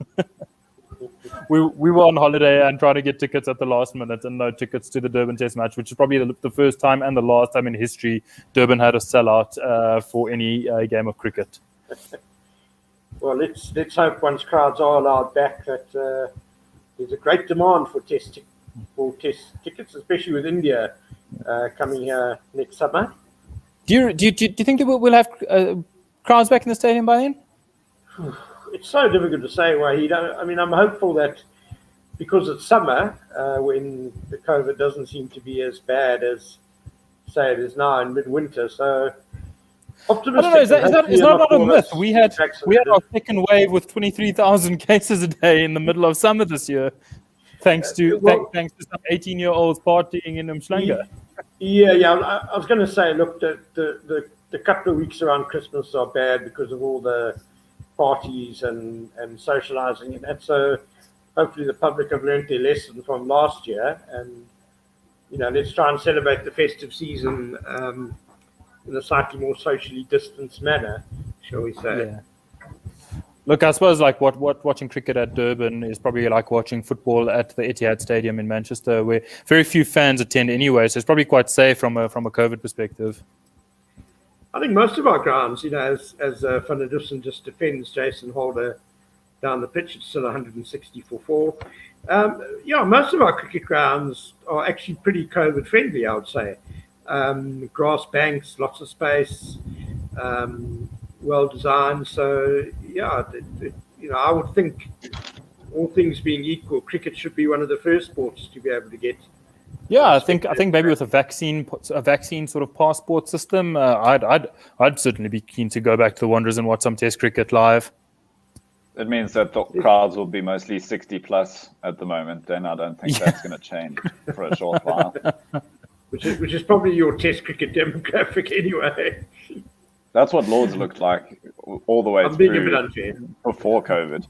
We were on holiday and trying to get tickets at the last minute, and no tickets to the Durban Test match, which is probably the first time and the last time in history Durban had a sellout for any game of cricket. Well, let's hope once crowds are allowed back that there's a great demand for test tickets, especially with India coming here next summer. Do you think that we'll have crowds back in the stadium by then? It's so difficult to say, Wahid. I mean, I'm hopeful that because it's summer, when the COVID doesn't seem to be as bad as, say, it is now in midwinter. So optimistic. I don't know. Is that not a myth? We had our second wave with 23,000 cases a day in the middle of summer this year, thanks to some 18-year-olds partying in Umhlanga. Yeah. I was going to say, look, the couple of weeks around Christmas are bad because of all the parties and socializing and that. So hopefully the public have learned their lesson from last year, and let's try and celebrate the festive season in a slightly more socially distanced manner, shall we say? Yeah. Look, I suppose like watching cricket at Durban is probably like watching football at the Etihad Stadium in Manchester, where very few fans attend anyway. So it's probably quite safe from a COVID perspective. I think most of our grounds, as Van der Dussen just defends Jason Holder down the pitch, it's still 160 for 4. Most of our cricket grounds are actually pretty COVID friendly, I would say. Grass banks, lots of space, well designed. So I would think, all things being equal, cricket should be one of the first sports to be able to get. Yeah, I think maybe with a vaccine sort of passport system, I'd certainly be keen to go back to the Wanderers and watch some Test cricket live. It means that the crowds will be mostly 60 plus at the moment. Then I don't think that's going to change for a short while. Which is probably your Test cricket demographic anyway. That's what Lords looked like all the way I'm being a bit unfair. Before COVID.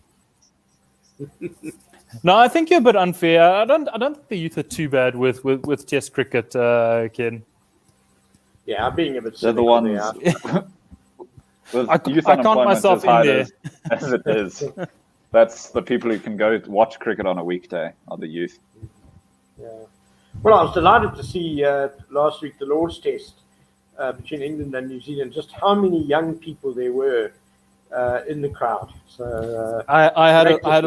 No, I think you're a bit unfair. I don't think the youth are too bad with Test cricket, Ken. Yeah, I'm being a bit. They're the ones. I count myself in there as it is. That's the people who can go watch cricket on a weekday, are the youth. Yeah. Well, I was delighted to see last week the Lord's Test between England and New Zealand. Just how many young people there were in the crowd. So I had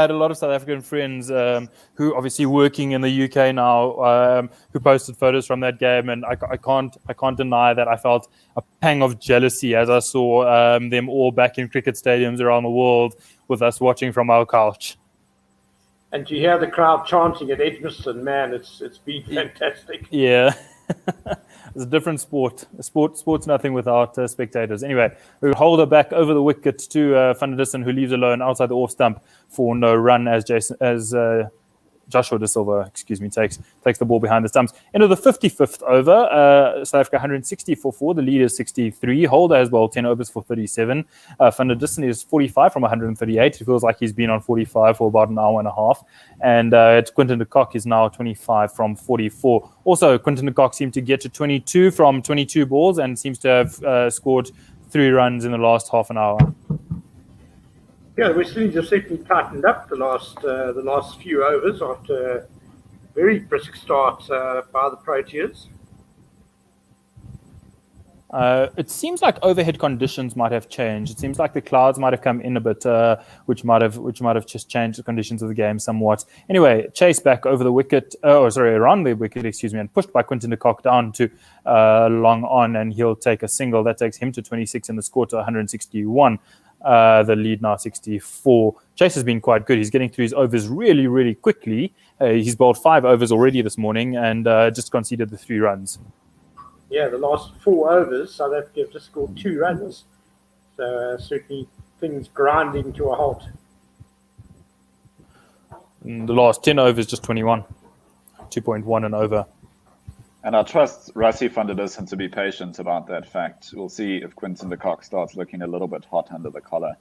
a lot of South African friends who obviously working in the UK now, who posted photos from that game, and I can't deny that I felt a pang of jealousy as I saw them all back in cricket stadiums around the world with us watching from our couch. And to hear the crowd chanting at Edgbaston, man, it's been fantastic. Yeah. It's a different sport. Sport's nothing without spectators. Anyway, we hold her back over the wicket to Van der Dussen, who leaves alone outside the off stump for no run as Joshua De Silva, takes the ball behind the stumps. Into the 55th over, South Africa 160 for 4. The lead is 63. Holder has bowled 10 overs for 37. Van der Dussen is 45 from 138. It feels like he's been on 45 for about an hour and a half. And Quinton de Kock is now 25 from 44. Also, Quinton de Kock seemed to get to 22 from 22 balls and seems to have scored 3 runs in the last half an hour. Yeah, the West Indies have certainly tightened up the last few overs after a very brisk start by the Proteas. It seems like overhead conditions might have changed. It seems like the clouds might have come in a bit, which might have just changed the conditions of the game somewhat. Anyway, Chase back over the wicket, around the wicket, and pushed by Quinton de Kock down to long on, and he'll take a single. That takes him to 26 and the score to 161. The lead now 64. Chase has been quite good. He's getting through his overs really, really quickly. He's bowled 5 overs already this morning and just conceded the 3 runs. Yeah, the last 4 overs, South Africa have just scored 2 runs. So certainly things grinding to a halt. The last 10 overs, just 21. 2.1 and over. And I trust Rassie van der Dussen to be patient about that fact. We'll see if Quinton de Kock starts looking a little bit hot under the collar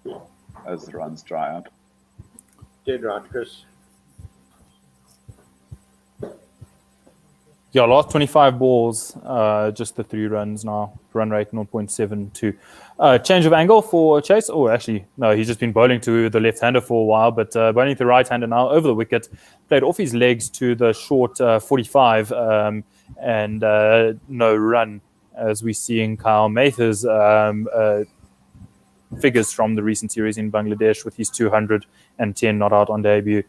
as the runs dry up. Dead right, Chris. Yeah, last 25 balls, just the 3 runs now. Run rate 0.72. Change of angle for Chase. Oh, actually, no, he's just been bowling to the left-hander for a while, but bowling to the right-hander now over the wicket. Played off his legs to the short 45 and no run, as we see in Kyle Mather's figures from the recent series in Bangladesh with his 210 not out on debut.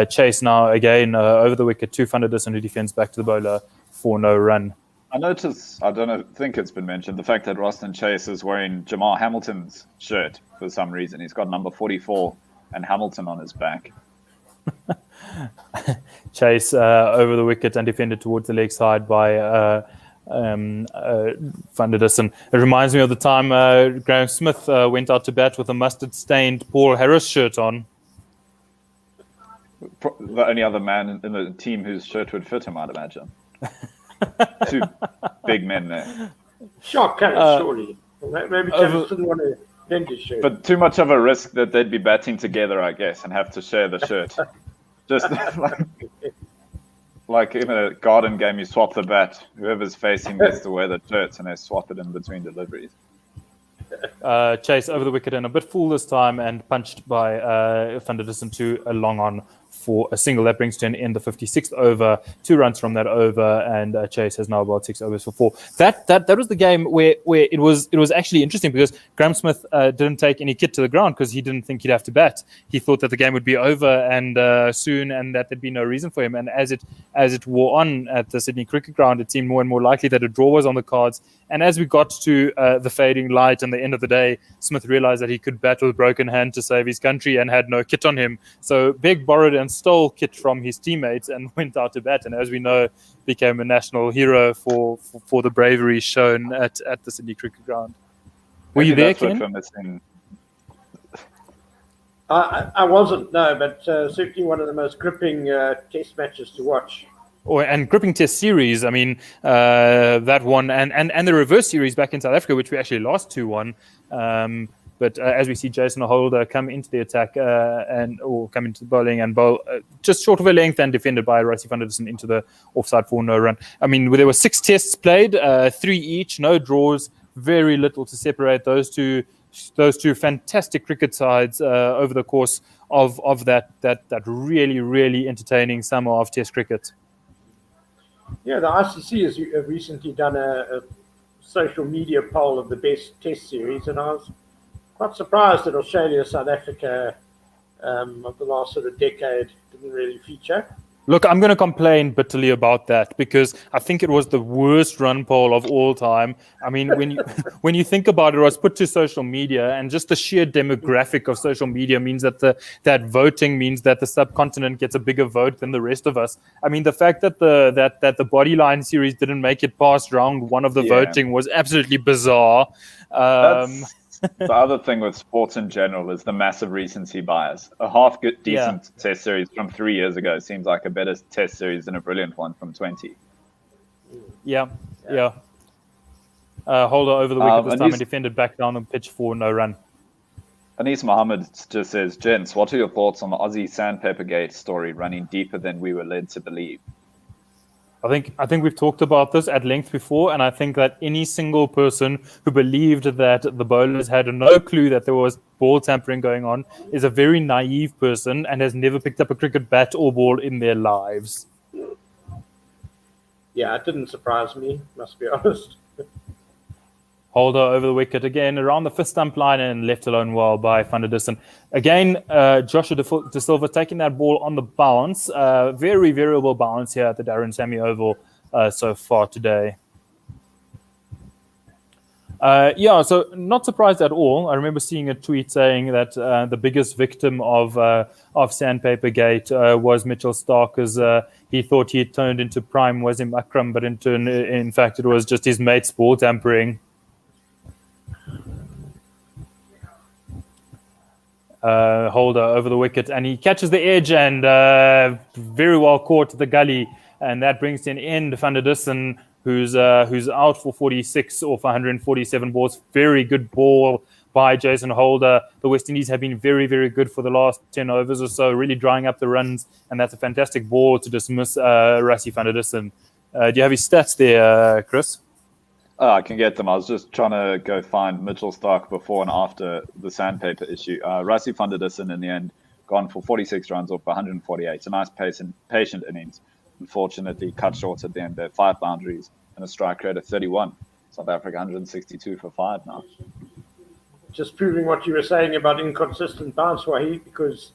Chase now again over the wicket, 2 van der Dussen, who defends back to the bowler for no run. I noticed, I think it's been mentioned, the fact that Roston Chase is wearing Jamal Hamilton's shirt for some reason. He's got number 44 and Hamilton on his back. Chase over the wicket and defended towards the leg side by van der Dussen. It reminds me of the time Graham Smith went out to bat with a mustard-stained Paul Harris shirt on. The only other man in the team whose shirt would fit him, I'd imagine. 2 big men there. Sharp carrot, surely. Maybe Travis didn't want to lend his shirt. But too much of a risk that they'd be batting together, I guess, and have to share the shirt. Just like in a garden game, you swap the bat. Whoever's facing gets to wear the shirts, and they swap it in between deliveries. Chase over the wicket and a bit full this time and punched by van der Dussen to a long on for a single. That brings to an end the 56th over. 2 runs from that over, and Chase has now about 6 overs for 4. That was the game where it was actually interesting because Graham Smith didn't take any kit to the ground because he didn't think he'd have to bat. He thought that the game would be over and soon, and that there'd be no reason for him. And as it wore on at the Sydney Cricket Ground, it seemed more and more likely that a draw was on the cards. And as we got to the fading light and the end of the day, Smith realized that he could bat with a broken hand to save his country and had no kit on him. So Beg borrowed and stole kit from his teammates and went out to bat. And as we know, became a national hero for the bravery shown at the Sydney Cricket Ground. Were you there, Ken? I wasn't, no, but certainly one of the most gripping test matches to watch. And gripping test series. I mean, that one and the reverse series back in South Africa, which we actually lost 2-1. But as we see Jason Holder come into the attack or come into the bowling and bowl just short of a length and defended by Rassie van der Dussen into the offside for no run. I mean, there were 6 tests played, 3 each, no draws, very little to separate those two fantastic cricket sides over the course of that really, really entertaining summer of Test cricket. Yeah, the ICC has recently done a social media poll of the best Test series, and I was quite surprised that Australia, South Africa, of the last sort of decade didn't really feature. Look, I'm going to complain bitterly about that because I think it was the worst run poll of all time. I mean, when you think about it, it was put to social media, and just the sheer demographic of social media means that that voting means that the subcontinent gets a bigger vote than the rest of us. I mean, the fact that the Bodyline series didn't make it past round 1 of the voting was absolutely bizarre. The other thing with sports in general is the massive recency bias. A half good, decent test series from 3 years ago seems like a better test series than a brilliant one from 20. Yeah. Holder over the wicket this time and defended back down on pitch for no run. Anis Mohammed just says, "Gents, what are your thoughts on the Aussie Sandpaper Gate story running deeper than we were led to believe?" I think we've talked about this at length before, and I think that any single person who believed that the bowlers had no clue that there was ball tampering going on is a very naive person and has never picked up a cricket bat or ball in their lives. Yeah, it didn't surprise me, must be honest. Holder over the wicket again, around the fifth stump line and left alone well by Van der Dussen. Again, Joshua De Silva taking that ball on the bounce. Very variable bounce here at the Darren Sammy Oval so far today. So not surprised at all. I remember seeing a tweet saying that the biggest victim of Sandpaper Gate was Mitchell Stark, as he thought he had turned into prime Wasim Akram, but in fact it was just his mate's ball tampering. Holder over the wicket, and he catches the edge and very well caught the gully, and that brings to an end Van der Dussen, who's out for 46 off 147 balls. Very good ball by Jason Holder. The West Indies have been very, very good for the last 10 overs or so, really drying up the runs, and that's a fantastic ball to dismiss Rassie Van der Dussen. Do you have his stats there, Chris? I can get them. I was just trying to go find Mitchell Stark before and after the sandpaper issue. Rassie Van der Dussen in the end gone for 46 runs off 148. A nice patient innings. Unfortunately, cut short at the end there. 5 boundaries and a strike rate of 31. South Africa 162 for 5 now. Just proving what you were saying about inconsistent bounce, Wahid, because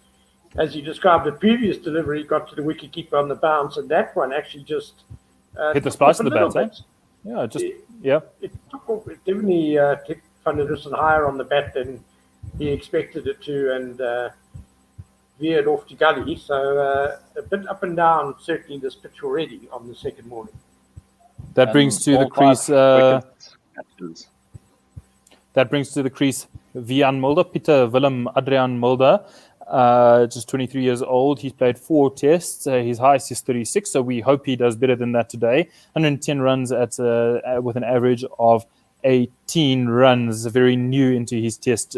as you described, the previous delivery got to the wicketkeeper on the bounce, and that one actually just hit the spice of the bat, eh? Yeah, It definitely took Van der Dussen higher on the bat than he expected it to, and veered off to gully. So a bit up and down, certainly this pitch already on the second morning. That brings to the crease. That brings to the crease Vian Mulder, Peter Willem Adrian Mulder, just 23 years old. He's played 4 tests. His highest is 36, so we hope he does better than that today. 110 runs with an average of 18 runs. Very new into his test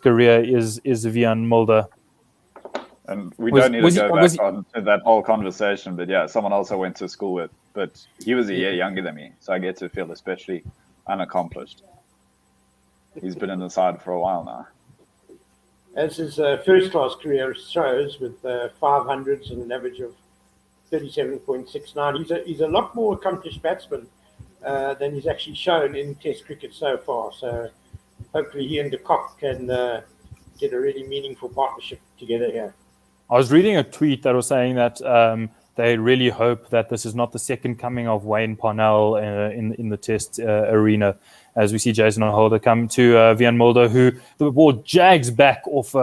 career is Vian Mulder. And we don't need to go back on to that whole conversation, but yeah, someone else I went to school with, but he was a year younger than me, so I get to feel especially unaccomplished. He's been in the side for a while now. As his first-class career shows, with 500s and an average of 37.69, he's a lot more accomplished batsman than he's actually shown in Test cricket so far. So hopefully he and de Kock can get a really meaningful partnership together here. I was reading a tweet that was saying that they really hope that this is not the second coming of Wayne Parnell in the Test arena, as we see Jason Holder come to Vian Mulder, who the ball jags back off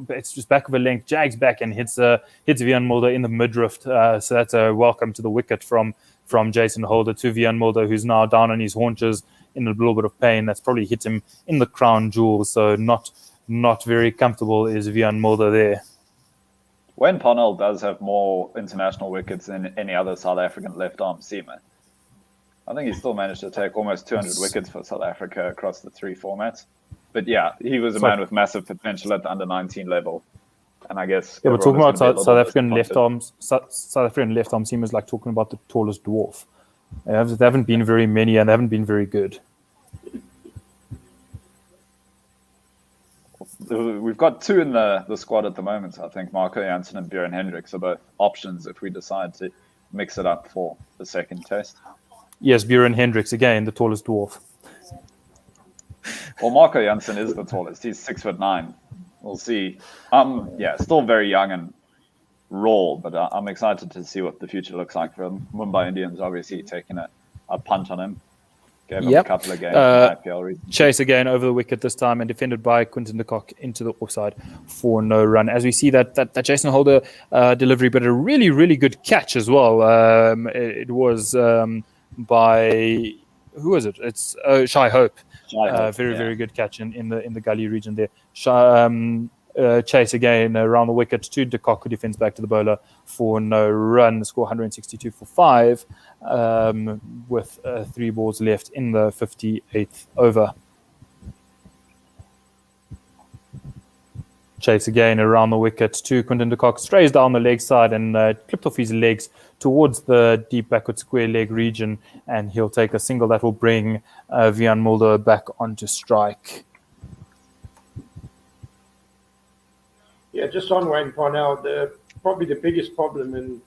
it's just back of a length, jags back and hits Vian Mulder in the midriff. So that's a welcome to the wicket from Jason Holder to Vian Mulder, who's now down on his haunches in a little bit of pain. That's probably hit him in the crown jewel, so not very comfortable is Vian Mulder there. Wayne Parnell does have more international wickets than any other South African left-arm seamer. I think he still managed to take almost 200 wickets for South Africa across the 3 formats. But yeah, he was a man with massive potential at the under-19 level. And I guess... Yeah, we're talking about South African left-arm seamers like talking about the tallest dwarf. There haven't been very many and they haven't been very good. We've got 2 in the squad at the moment. I think Marco Jansen and Björn Hendricks are both options if we decide to mix it up for the second test. Yes, Björn Hendricks, again, the tallest dwarf. Well, Marco Jansen is the tallest. He's 6'9". We'll see. Still very young and raw, but I'm excited to see what the future looks like for him. Mumbai Indians obviously taking a punt on him. Gave him a couple of games in IPL recently. Chase again over the wicket this time and defended by Quinton de Kock into the offside for no run. As we see that Jason Holder delivery, but a really, really good catch as well. It was by, who was it? It's Shai Hope. Very good catch in the gully region there. Chase again around the wicket to de Kock, who defends back to the bowler for no run. The score 162 for 5 with 3 balls left in the 58th over. Chase again around the wicket to Quinton de Kock, strays down the leg side and clipped off his legs towards the deep backward square leg region, and he'll take a single that will bring Vian Mulder back onto strike. Yeah, just on Wayne Parnell, probably the biggest problem in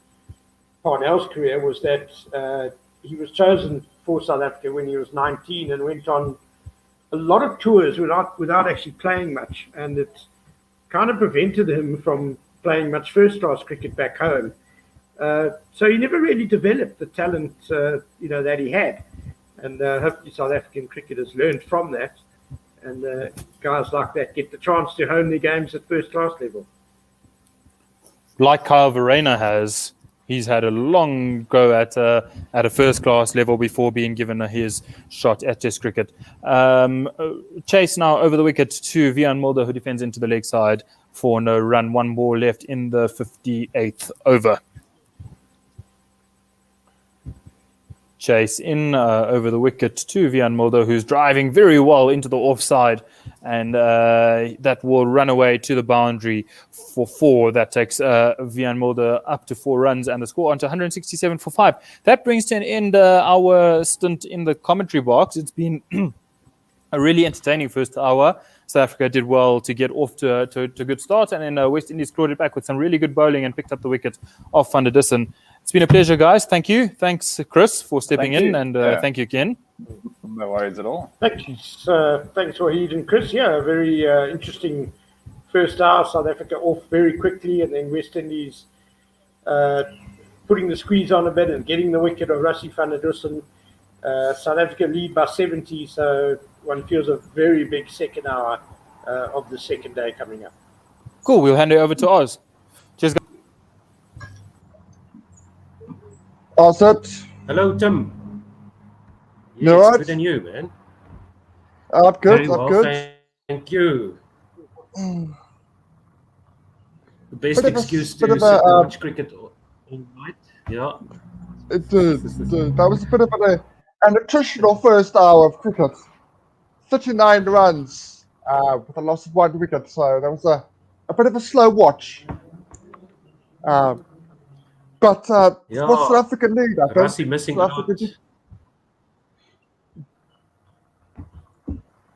Parnell's career was that he was chosen for South Africa when he was 19 and went on a lot of tours without actually playing much, and it kind of prevented him from playing much first-class cricket back home. So he never really developed the talent, that he had. And hopefully South African cricket has learned from that. And guys like that get the chance to hone their games at first-class level. Like Kyle Verreynne has. He's had a long go at a first-class level before being given his shot at Test cricket. Chase now over the wicket to Wiaan Mulder, who defends into the leg side for no run. One ball left in the 58th over. Chase in over the wicket to Wiaan Mulder, who's driving very well into the offside, and that will run away to the boundary for 4. That takes Wiaan Mulder up to 4 runs and the score onto 167 for 5. That brings to an end our stint in the commentary box. It's been a really entertaining first hour. South Africa did well to get off to a good start, and then West Indies clawed it back with some really good bowling and picked up the wicket off Van der Dussen. It's been a pleasure, guys. Thank you. Thanks, Chris, for stepping in, and thank you, Ken. No worries at all. Thanks, Wahid and Chris. Yeah, a very interesting first hour. South Africa off very quickly, and then West Indies putting the squeeze on a bit and getting the wicket of Rassie van der Dussen. South Africa lead by 70, so one feels a very big second hour of the second day coming up. Cool. We'll hand it over to Oz. Cheers, guys. All set. Hello, Tim. You all right? Good and you, man. I'm good. Very well, I'm good. Thank you. The best Bit of a- excuse bit to of sit a, and watch cricket all night. Yeah. That was a bit of an attritional first hour of cricket. 39 runs with a loss of 1 wicket, so that was a bit of a slow watch. But Yeah. what South Africa need, I think. Rassie missing South out. Africa did-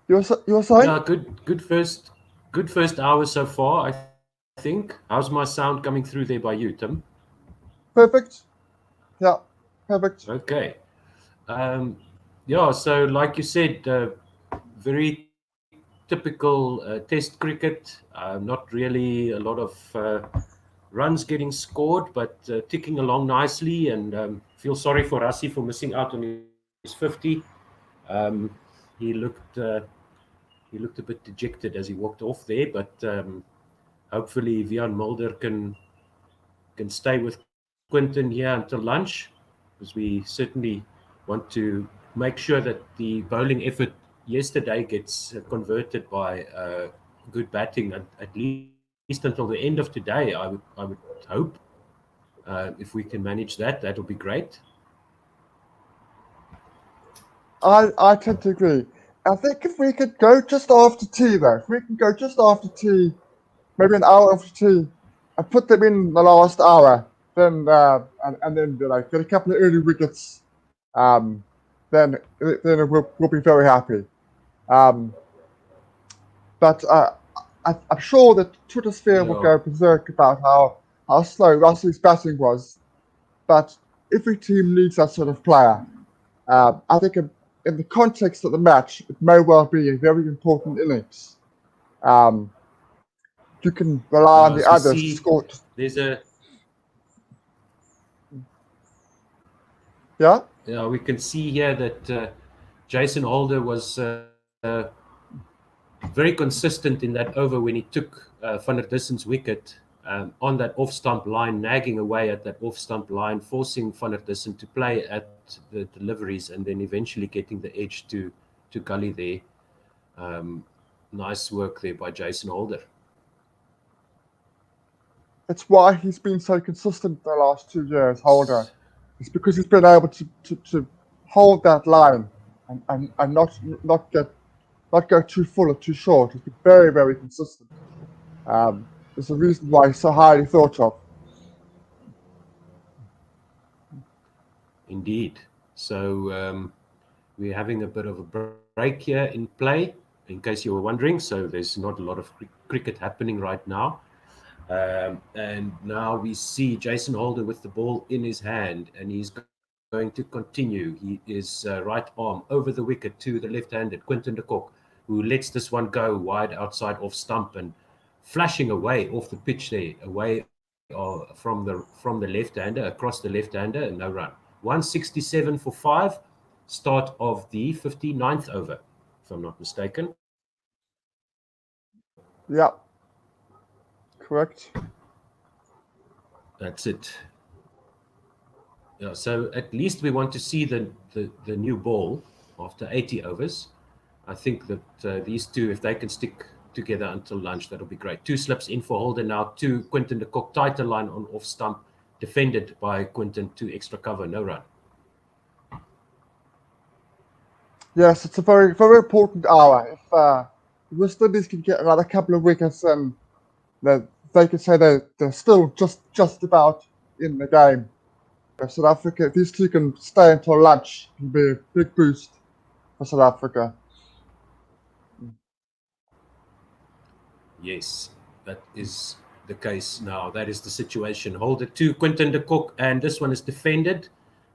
You were saying? Yeah, good first hour so far, I think. How's my sound coming through there by you, Tim? Perfect. Yeah, perfect. Okay. Yeah, so like you said, very typical test cricket. Not really a lot of runs getting scored, but ticking along nicely, and feel sorry for Rassie for missing out on his 50. He looked a bit dejected as he walked off there, but hopefully Wiaan Mulder can stay with Quinton here until lunch, because we certainly want to make sure that the bowling effort yesterday gets converted by good batting at least until the end of today. I would hope if we can manage that, that'll be great. I tend to agree. I think if we could go just after tea, though, if we can go just after tea, maybe an hour after tea, and put them in the last hour, then and then get a couple of early wickets, then we'll be very happy. But I'm sure that Twitter sphere will go berserk about how slow Rassie's batting was. But every team needs that sort of player. I think in the context of the match, it may well be a very important innings. You can rely on the others to score. There's a Yeah. Yeah, we can see here that Jason Holder was very consistent in that over when he took Van der Dussen's wicket on that off-stump line, nagging away at that off-stump line, forcing Van der Dussen to play at the deliveries, and then eventually getting the edge to Gully there. Nice work there by Jason Holder. It's why he's been so consistent the last 2 years, Holder. It's because he's been able to hold that line and not go too full or too short. He's been very, very consistent. There's a reason why he's so highly thought of. Indeed. So we're having a bit of a break here in play, in case you were wondering. So there's not a lot of cricket happening right now. And now we see Jason Holder with the ball in his hand, and he's going to continue. He is right arm over the wicket to the left-handed Quinton de Kock, who lets this one go wide outside off stump and flashing away off the pitch there, away from the left-hander, across the left-hander, and no run. 167 for 5, start of the 59th over, if I'm not mistaken. Yeah. Correct. That's it. Yeah, so at least we want to see the new ball after 80 overs. I think that these two, if they can stick together until lunch, that'll be great. 2 slips in for Holder now, 2 Quinton de Kock, tighter line on off stump, defended by Quinton, 2 extra cover, no run. Yes, it's a very, very important hour. If the West Indies can get another couple of wickets, and they can say they're still just about in the game. South Africa, if these two can stay until lunch, it can be a big boost for South Africa. Yes, that is the case now. That is the situation. Holder 2, Quinton de Kock, and this one is defended.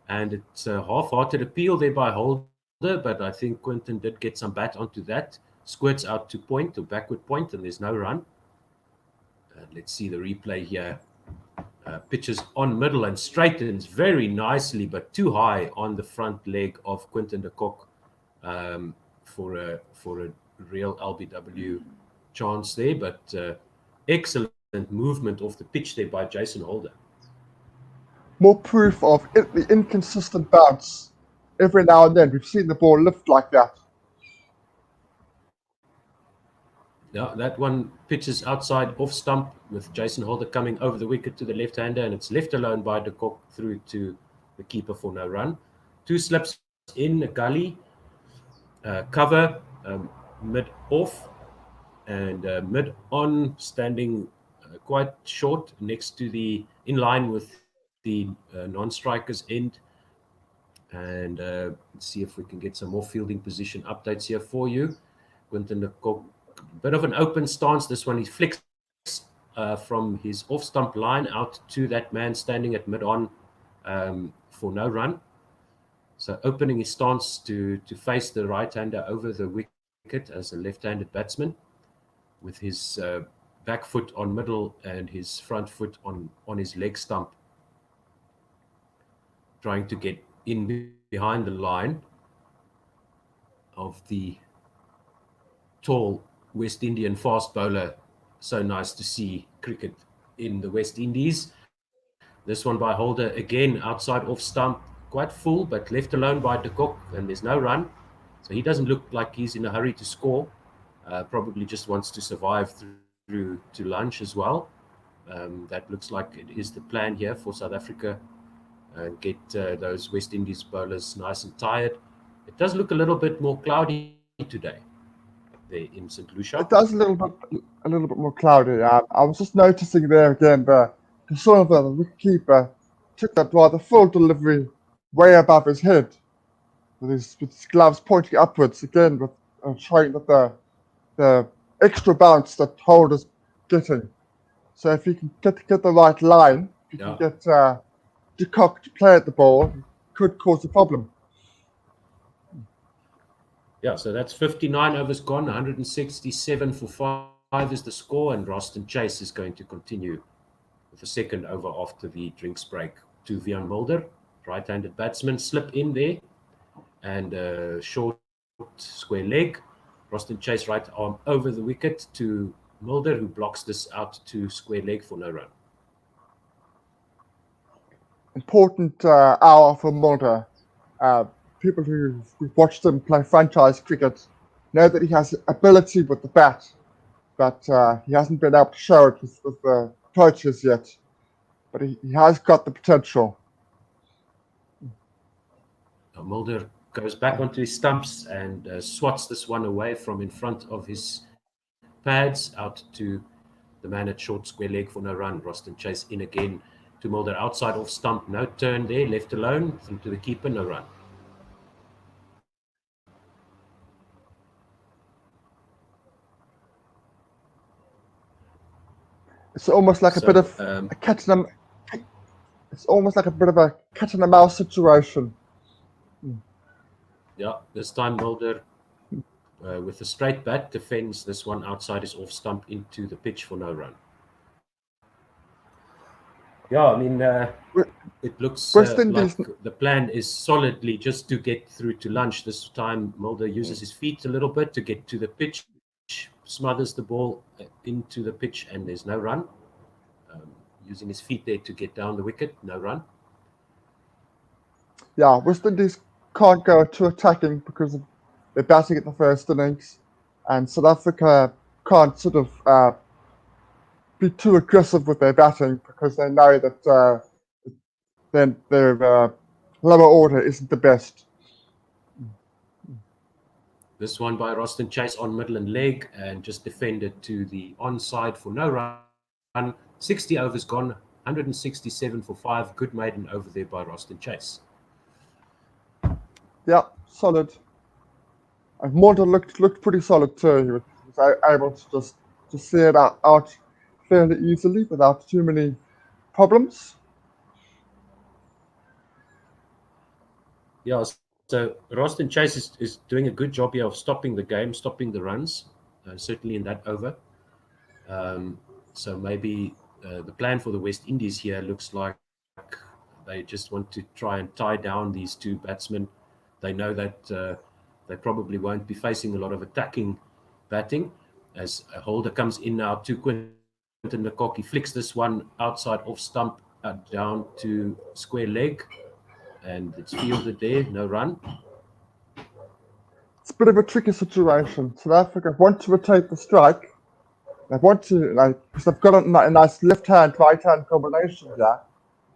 And it's a half-hearted appeal there by Holder, but I think Quinton did get some bat onto that. Squirts out to point, to backward point, and there's no run. Let's see the replay here. Pitches on middle and straightens very nicely, but too high on the front leg of Quinton de Kock for a real LBW chance there. But excellent movement off the pitch there by Jason Holder. More proof of the inconsistent bounce. Every now and then we've seen the ball lift like that. Yeah, that one pitches outside off stump with Jason Holder coming over the wicket to the left-hander, and it's left alone by de Kock through to the keeper for no run. 2 slips in a gully, cover mid-off and mid-on, standing quite short next to in line with the non-striker's end. And let's see if we can get some more fielding position updates here for you. Quinton de Kock, bit of an open stance. This one he flicks from his off-stump line out to that man standing at mid-on for no run. So opening his stance to face the right-hander over the wicket as a left-handed batsman, with his back foot on middle and his front foot on his leg stump, trying to get in behind the line of the tall West Indian fast bowler. So nice to see cricket in the West Indies. This one by Holder, again outside off stump, quite full, but left alone by de Kock, and there's no run. So he doesn't look like he's in a hurry to score. Probably just wants to survive through to lunch as well. That looks like it is the plan here for South Africa, and get those West Indies bowlers nice and tired. It does look a little bit more cloudy today there in St. Lucia. It does a little bit more cloudy. I was just noticing there again the wicketkeeper took that rather full delivery way above his head, with his gloves pointing upwards again, with showing that the extra bounce that Holder's getting. So if you can get the right line, if you can get de Kock to play at the ball, could cause a problem. Yeah, so that's 59 overs gone, 167 for 5 is the score, and Roston Chase is going to continue with the second over after the drinks break. To Vian Mulder, right-handed batsman, slip in there, and a short square leg. Roston Chase right arm over the wicket to Mulder, who blocks this out to square leg for no run. Important hour for Mulder. People who've watched him play franchise cricket know that he has ability with the bat, but he hasn't been able to show it with the coaches yet. But he has got the potential. Mulder goes back onto his stumps and swats this one away from in front of his pads out to the man at short square leg for no run. Roston Chase in again to Mulder outside off stump, no turn there, left alone, through to the keeper, no run. It's almost like a bit of a catch it's almost like a bit of a cat and a mouse situation. Yeah, this time Mulder, with a straight bat, defends this one outside his off stump into the pitch for no run. Yeah, I mean, it looks West like Indies, the plan is solidly just to get through to lunch. This time Mulder uses his feet a little bit to get to the pitch, smothers the ball into the pitch, and there's no run. Using his feet there to get down the wicket, no run. yeah, West Indies can't go too attacking because they're batting at the first innings, and South Africa can't sort of be too aggressive with their batting because they know that then their lower order isn't the best. This one by Roston Chase on middle and leg and just defended to the onside for no run. 60 overs gone, 167 for 5. Good maiden over there by Roston Chase. Yeah, solid. And Mulder looked pretty solid too. He was able to just see it out fairly easily without too many problems. Yeah, so Roston Chase is doing a good job here of stopping the game, stopping the runs, certainly in that over. So maybe the plan for the West Indies here looks like they just want to try and tie down these two batsmen. They know that they probably won't be facing a lot of attacking batting. As Holder comes in now to Quinton de Kock, he flicks this one outside off stump down to square leg, and it's fielded there, no run. It's a bit of a tricky situation. South Africa want to rotate the strike. They want to, because they've got a nice left-hand, right-hand combination there.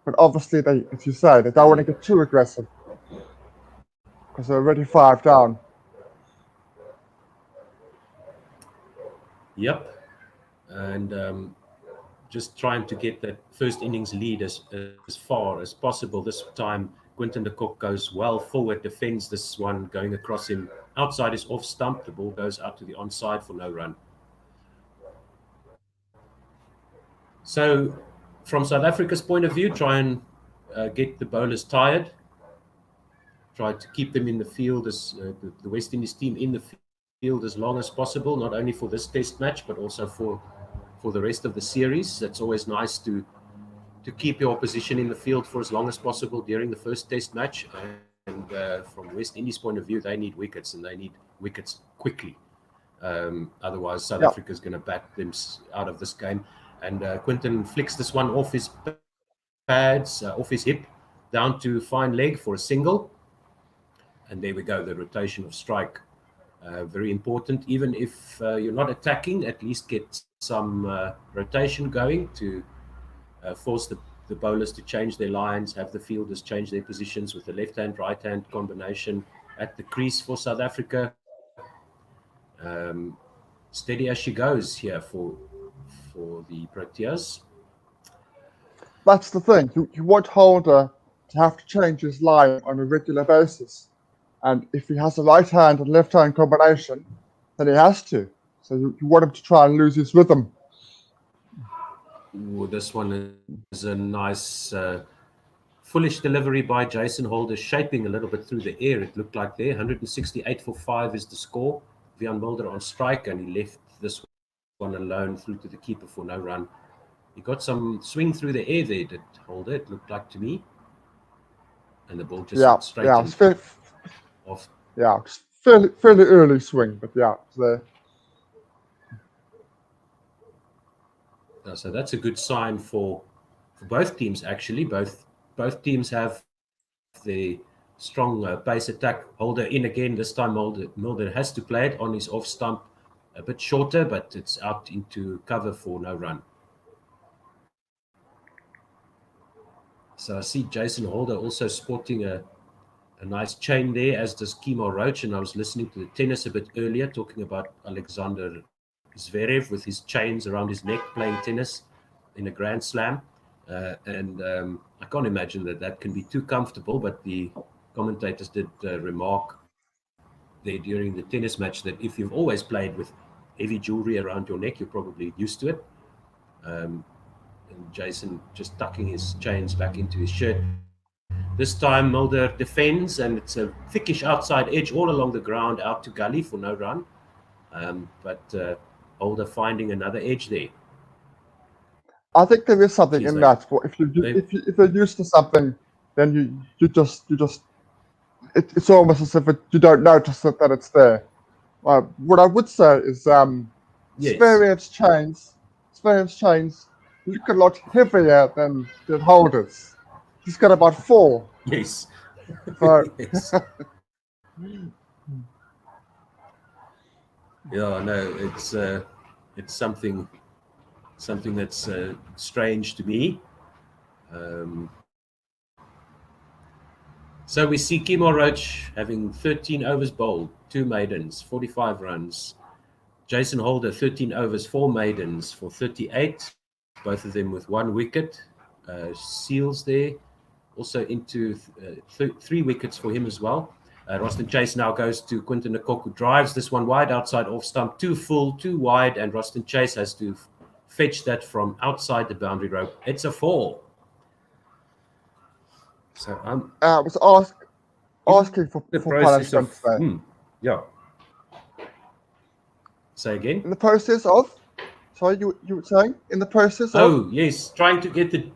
But obviously, they, as you say, they don't want to get too aggressive because they're already 5 down. Yep, and just trying to get that first innings lead as far as possible. This time, Quinton de Kock goes well forward, defends this one, going across him outside his off stump. The ball goes out to the onside for no run. So, from South Africa's point of view, try and get the bowlers tired. Try to keep them in the field, as the West Indies team in the field as long as possible, not only for this test match, but also for the rest of the series. It's always nice to keep your opposition in the field for as long as possible during the first test match. And from West Indies' point of view, they need wickets, and they need wickets quickly. Otherwise, South Africa is going to bat them out of this game. And Quinton flicks this one off his pads, off his hip, down to fine leg for a single. And there we go, the rotation of strike. Very important. Even if you're not attacking, at least get some rotation going to force the bowlers to change their lines, have the fielders change their positions with the left-hand, right-hand combination at the crease for South Africa. Steady as she goes here for the Proteas. That's the thing. You want Holder to have to change his line on a regular basis. And if he has a right-hand and left-hand combination, then he has to. So you want him to try and lose his rhythm. Ooh, this one is a nice foolish delivery by Jason Holder, shaping a little bit through the air. It looked like there. 168 for 5 is the score. Wiaan Mulder on strike, and he left this one alone through to the keeper for no run. He got some swing through the air there, did Holder, it looked like to me. And the ball just went straight in. Off. Yeah, it's fairly early swing, but yeah, it's there. So that's a good sign for both teams, actually. Both teams have the strong pace attack. Holder in again. This time Mulder has to play it on his off stump, a bit shorter, but it's out into cover for no run. So I see Jason Holder also sporting a nice chain there, as does Kimo Roach. And I was listening to the tennis a bit earlier, talking about Alexander Zverev with his chains around his neck playing tennis in a Grand Slam. And I can't imagine that can be too comfortable, but the commentators did remark there during the tennis match that if you've always played with heavy jewelry around your neck, you're probably used to it. and Jason just tucking his chains back into his shirt. This time Mulder defends, and it's a thickish outside edge all along the ground out to gully for no run. But Mulder finding another edge there. I think there is something Geez, in they- that. If you're used to something, then you just it's almost as if you don't notice that it's there. What I would say is Yes. Experience chains look a lot heavier than holders. He's got about 4. Yes. So Yes. Yeah, no, it's something that's strange to me. So we see Kimo Roach having 13 overs bowled, 2 maidens, 45 runs. Jason Holder, 13 overs, 4 maidens for 38, both of them with 1 wicket. Seals there, also into 3 wickets for him as well. Roston Chase now goes to Quinton de Kock, who drives this one wide outside off stump, 2 full, 2 wide, and Roston Chase has to fetch that from outside the boundary rope. It's a 4. So I was asking for the process punishment of today. yeah. Say again. In the process of, sorry, you were saying in the process of. Oh yes, trying to get the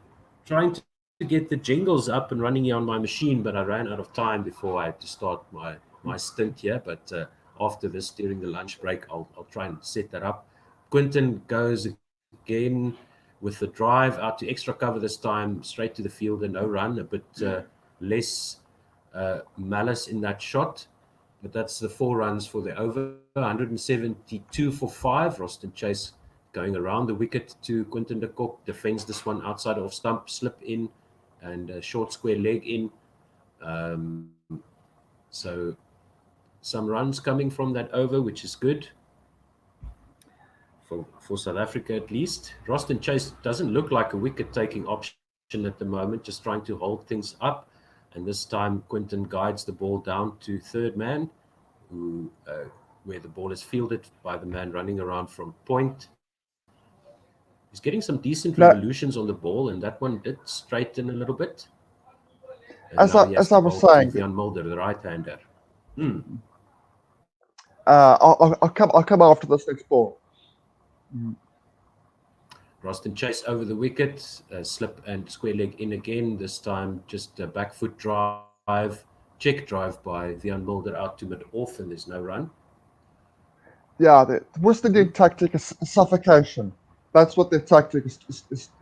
jingles up and running here on my machine, but I ran out of time before I had to start my stint here. But after this, during the lunch break, I'll try and set that up. Quinton goes again with the drive out to extra cover this time, straight to the field and no run. A bit less malice in that shot, but that's the 4 runs for the over. 172 for 5. Roston Chase going around the wicket to Quinton de Kock, defends this one outside off stump, slip in, and a short square leg in. So some runs coming from that over, which is good for South Africa at least. Roston Chase doesn't look like a wicket-taking option at the moment, just trying to hold things up. And this time Quinton guides the ball down to third man, who where the ball is fielded by the man running around from point. He's getting some decent revolutions on the ball, and that one did straighten a little bit. And As I was saying, Jan Mulder, the right-hander. I'll come after this next ball. Roston Chase over the wicket, slip and square leg in again. This time just a back foot drive, check drive by Jan Mulder out to mid-off, and there's no run. Yeah, the West Indian tactic is suffocation. That's what their tactic is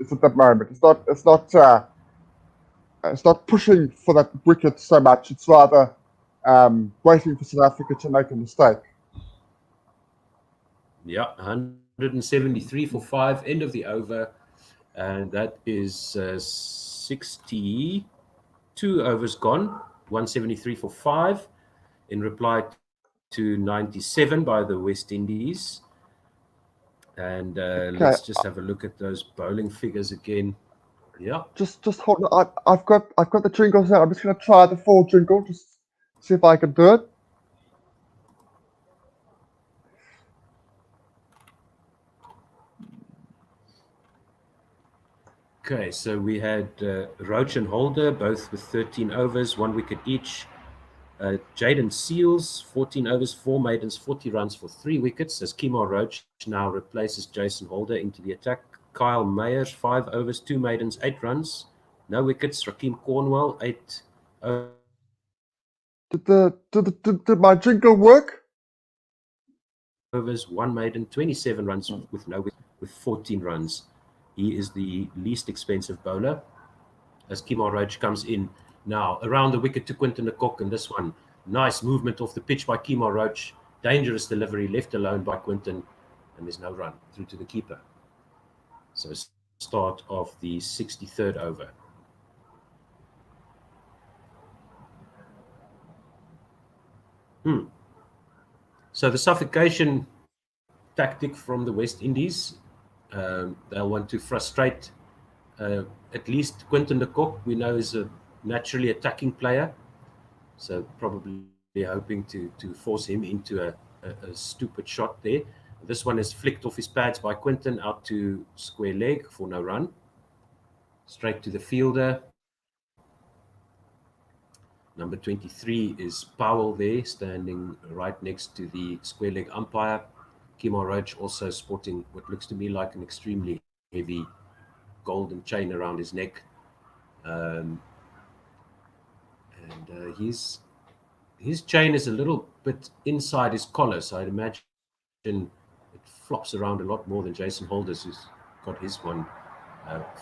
at that moment. It's not pushing for that wicket so much. It's rather waiting for South Africa to make a mistake. Yeah, 173 for 5, end of the over, and that is 62 overs gone. 173 for 5 in reply to 97 by the West Indies. And let's just have a look at those bowling figures again. Yeah. Just hold on. I've got the jingles now. I'm just going to try the full jingle, just see if I can do it. Okay, so we had Roach and Holder, both with 13 overs, 1 wicket each. Jaden Seals, 14 overs, 4 maidens, 40 runs for 3 wickets, as Kimo Roach now replaces Jason Holder into the attack. Kyle Mayers, 5 overs, 2 maidens, 8 runs, no wickets. Rakeem Cornwell, 8 Did my jingle work? overs, 1 maiden, 27 runs with no wicket, with 14 runs. He is the least expensive bowler, as Kimo Roach comes in now around the wicket to Quinton de Kock, and this one, nice movement off the pitch by Kimo Roach, dangerous delivery left alone by Quinton, and there's no run through to the keeper. So start of the 63rd over. So the suffocation tactic from the West Indies, they'll want to frustrate at least Quinton de Kock, we know is a naturally attacking player, so probably hoping to force him into a stupid shot there. This one is flicked off his pads by Quinton out to square leg for no run. straight to the fielder. Number 23 is Powell there, standing right next to the square leg umpire. Kimo Roach also sporting what looks to me like an extremely heavy golden chain around his neck. And his chain is a little bit inside his collar, so I'd imagine it flops around a lot more than Jason Holder's, who's got his one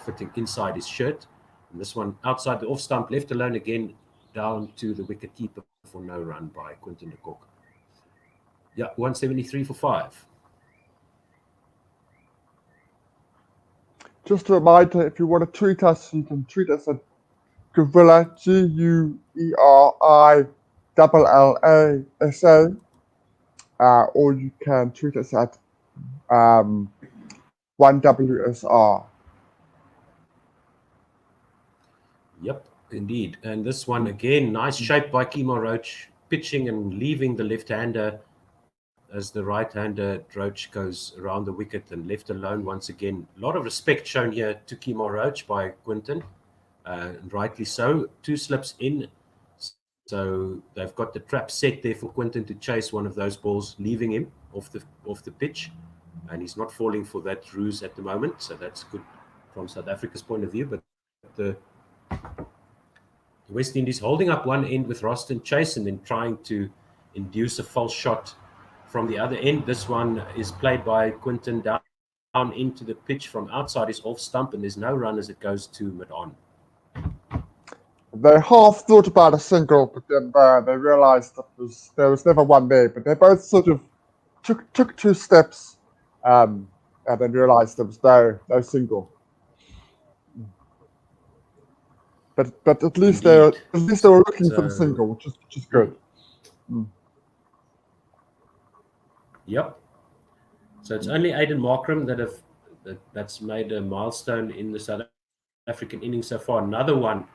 fitting inside his shirt. And this one outside the off stump, left alone again, down to the wicket keeper for no run by Quinton de Kock. Yeah, 173 for 5. Just a reminder, if you want to tweet us, you can tweet us at Guerrilla, GUERILLASA, or you can tweet us at 1WSR. Yep, indeed. And this one again, nice shape by Kimo Roach, pitching and leaving the left-hander as the right-hander Roach goes around the wicket and left alone once again. A lot of respect shown here to Kimo Roach by Quinton, and rightly so. 2 slips in, so they've got the trap set there for Quinton to chase one of those balls, leaving him off the pitch, and he's not falling for that ruse at the moment, so that's good from South Africa's point of view. But the West Indies holding up one end with Roston Chase and then trying to induce a false shot from the other end. This one is played by Quinton down into the pitch from outside his off stump, and there's no run as it goes to mid-on. They half thought about a single, but then they realised that there was never one there. But they both sort of took 2 steps and then realised there was no single. But at least they were looking for the single, which is good. Yep. So it's only Aiden Markram that's made a milestone in the South African innings so far. Another one,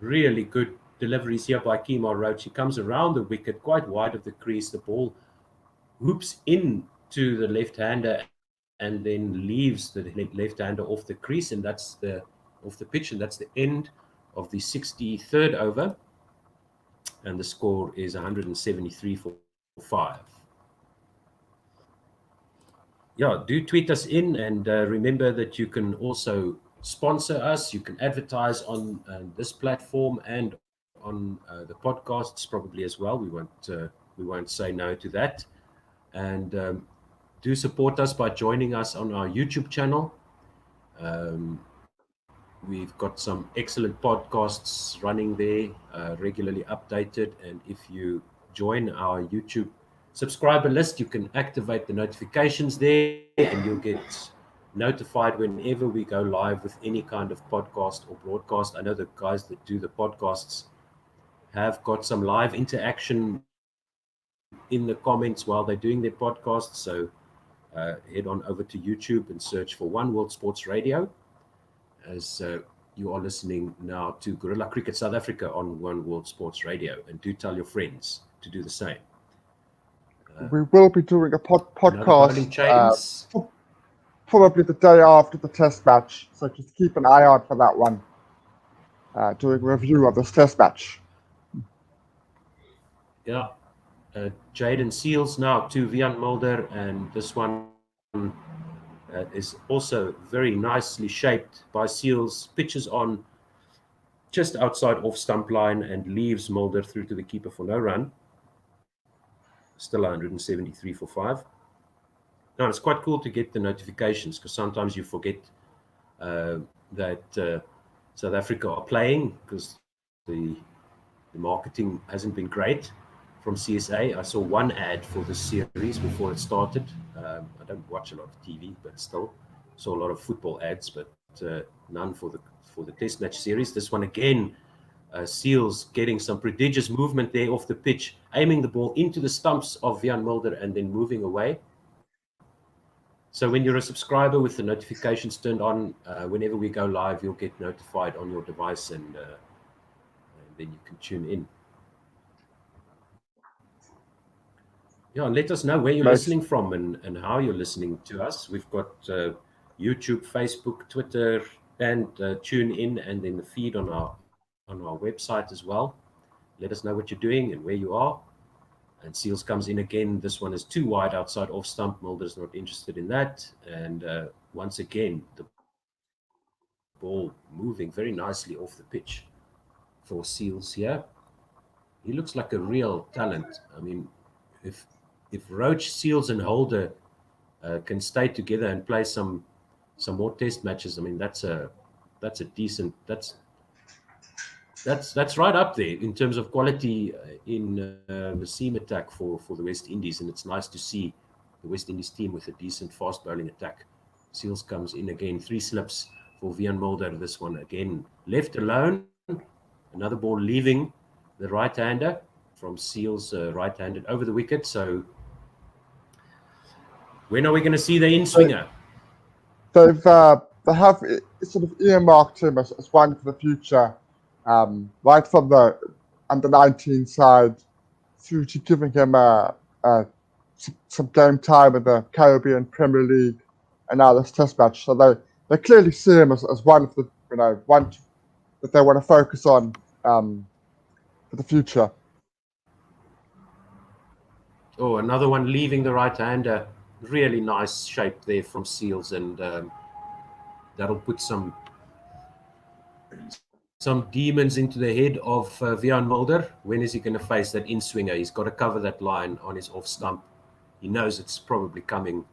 really good deliveries here by Kimo Roach. He comes around the wicket, quite wide of the crease. The ball hoops into the left-hander and then leaves the left-hander off the crease, and that's off the pitch, and that's the end of the 63rd over. And the score is 173 for 5. Yeah, do tweet us in, and remember that you can also sponsor us. You can advertise on this platform and on the podcasts probably as well. We won't say no to that. And do support us by joining us on our YouTube channel. We've got some excellent podcasts running there, regularly updated. And if you join our YouTube subscriber list, you can activate the notifications there, and you'll get notified whenever we go live with any kind of podcast or broadcast. I know the guys that do the podcasts have got some live interaction in the comments while they're doing their podcasts. So head on over to YouTube and search for One World Sports Radio, as you are listening now to Guerrilla Cricket South Africa on One World Sports Radio, and do tell your friends to do the same. We will be doing a podcast probably the day after the test match, so just keep an eye out for that one, doing a review of this test match. Yeah, Jaden Seals now to Vian Mulder, and this one is also very nicely shaped by Seals. Pitches on just outside off stump line and leaves Mulder through to the keeper for no run. Still 173 for 5. Now, it's quite cool to get the notifications, because sometimes you forget that South Africa are playing, because the marketing hasn't been great from CSA. I saw one ad for this series before it started. I don't watch a lot of TV, but still saw a lot of football ads, but none for the test match series. This one again, Seals getting some prodigious movement there off the pitch, aiming the ball into the stumps of Vian Mulder and then moving away. So when you're a subscriber with the notifications turned on, whenever we go live, you'll get notified on your device, and then you can tune in. Yeah, and let us know where you're listening from and how you're listening to us. We've got YouTube, Facebook, Twitter, and tune in and then the feed on our website as well. Let us know what you're doing and where you are. And Seals comes in again. This one is too wide outside off stump. Mulder's not interested in that. And once again, the ball moving very nicely off the pitch for Seals here. He looks like a real talent. I mean, if Roach, Seals, and Holder can stay together and play some more test matches, I mean, that's a decent, that's right up there in terms of quality in the seam attack for the West Indies, and it's nice to see the West Indies team with a decent fast bowling attack. Seals comes in again, 3 slips for Vian Mulder. This one again left alone. Another ball leaving the right-hander from Seals, right-handed over the wicket. So when are we going to see the in-swinger? They have sort of earmarked him as one for the future, right from the under 19 side through to giving him some game time in the Caribbean Premier League and now this Test match. So they clearly see him as one of the one that they want to focus on for the future. Oh, another one leaving the right-hander. Really nice shape there from Seals, and that'll put some demons into the head of Vian Mulder. When is he going to face that in-swinger? He's got to cover that line on his off stump. He knows it's probably coming.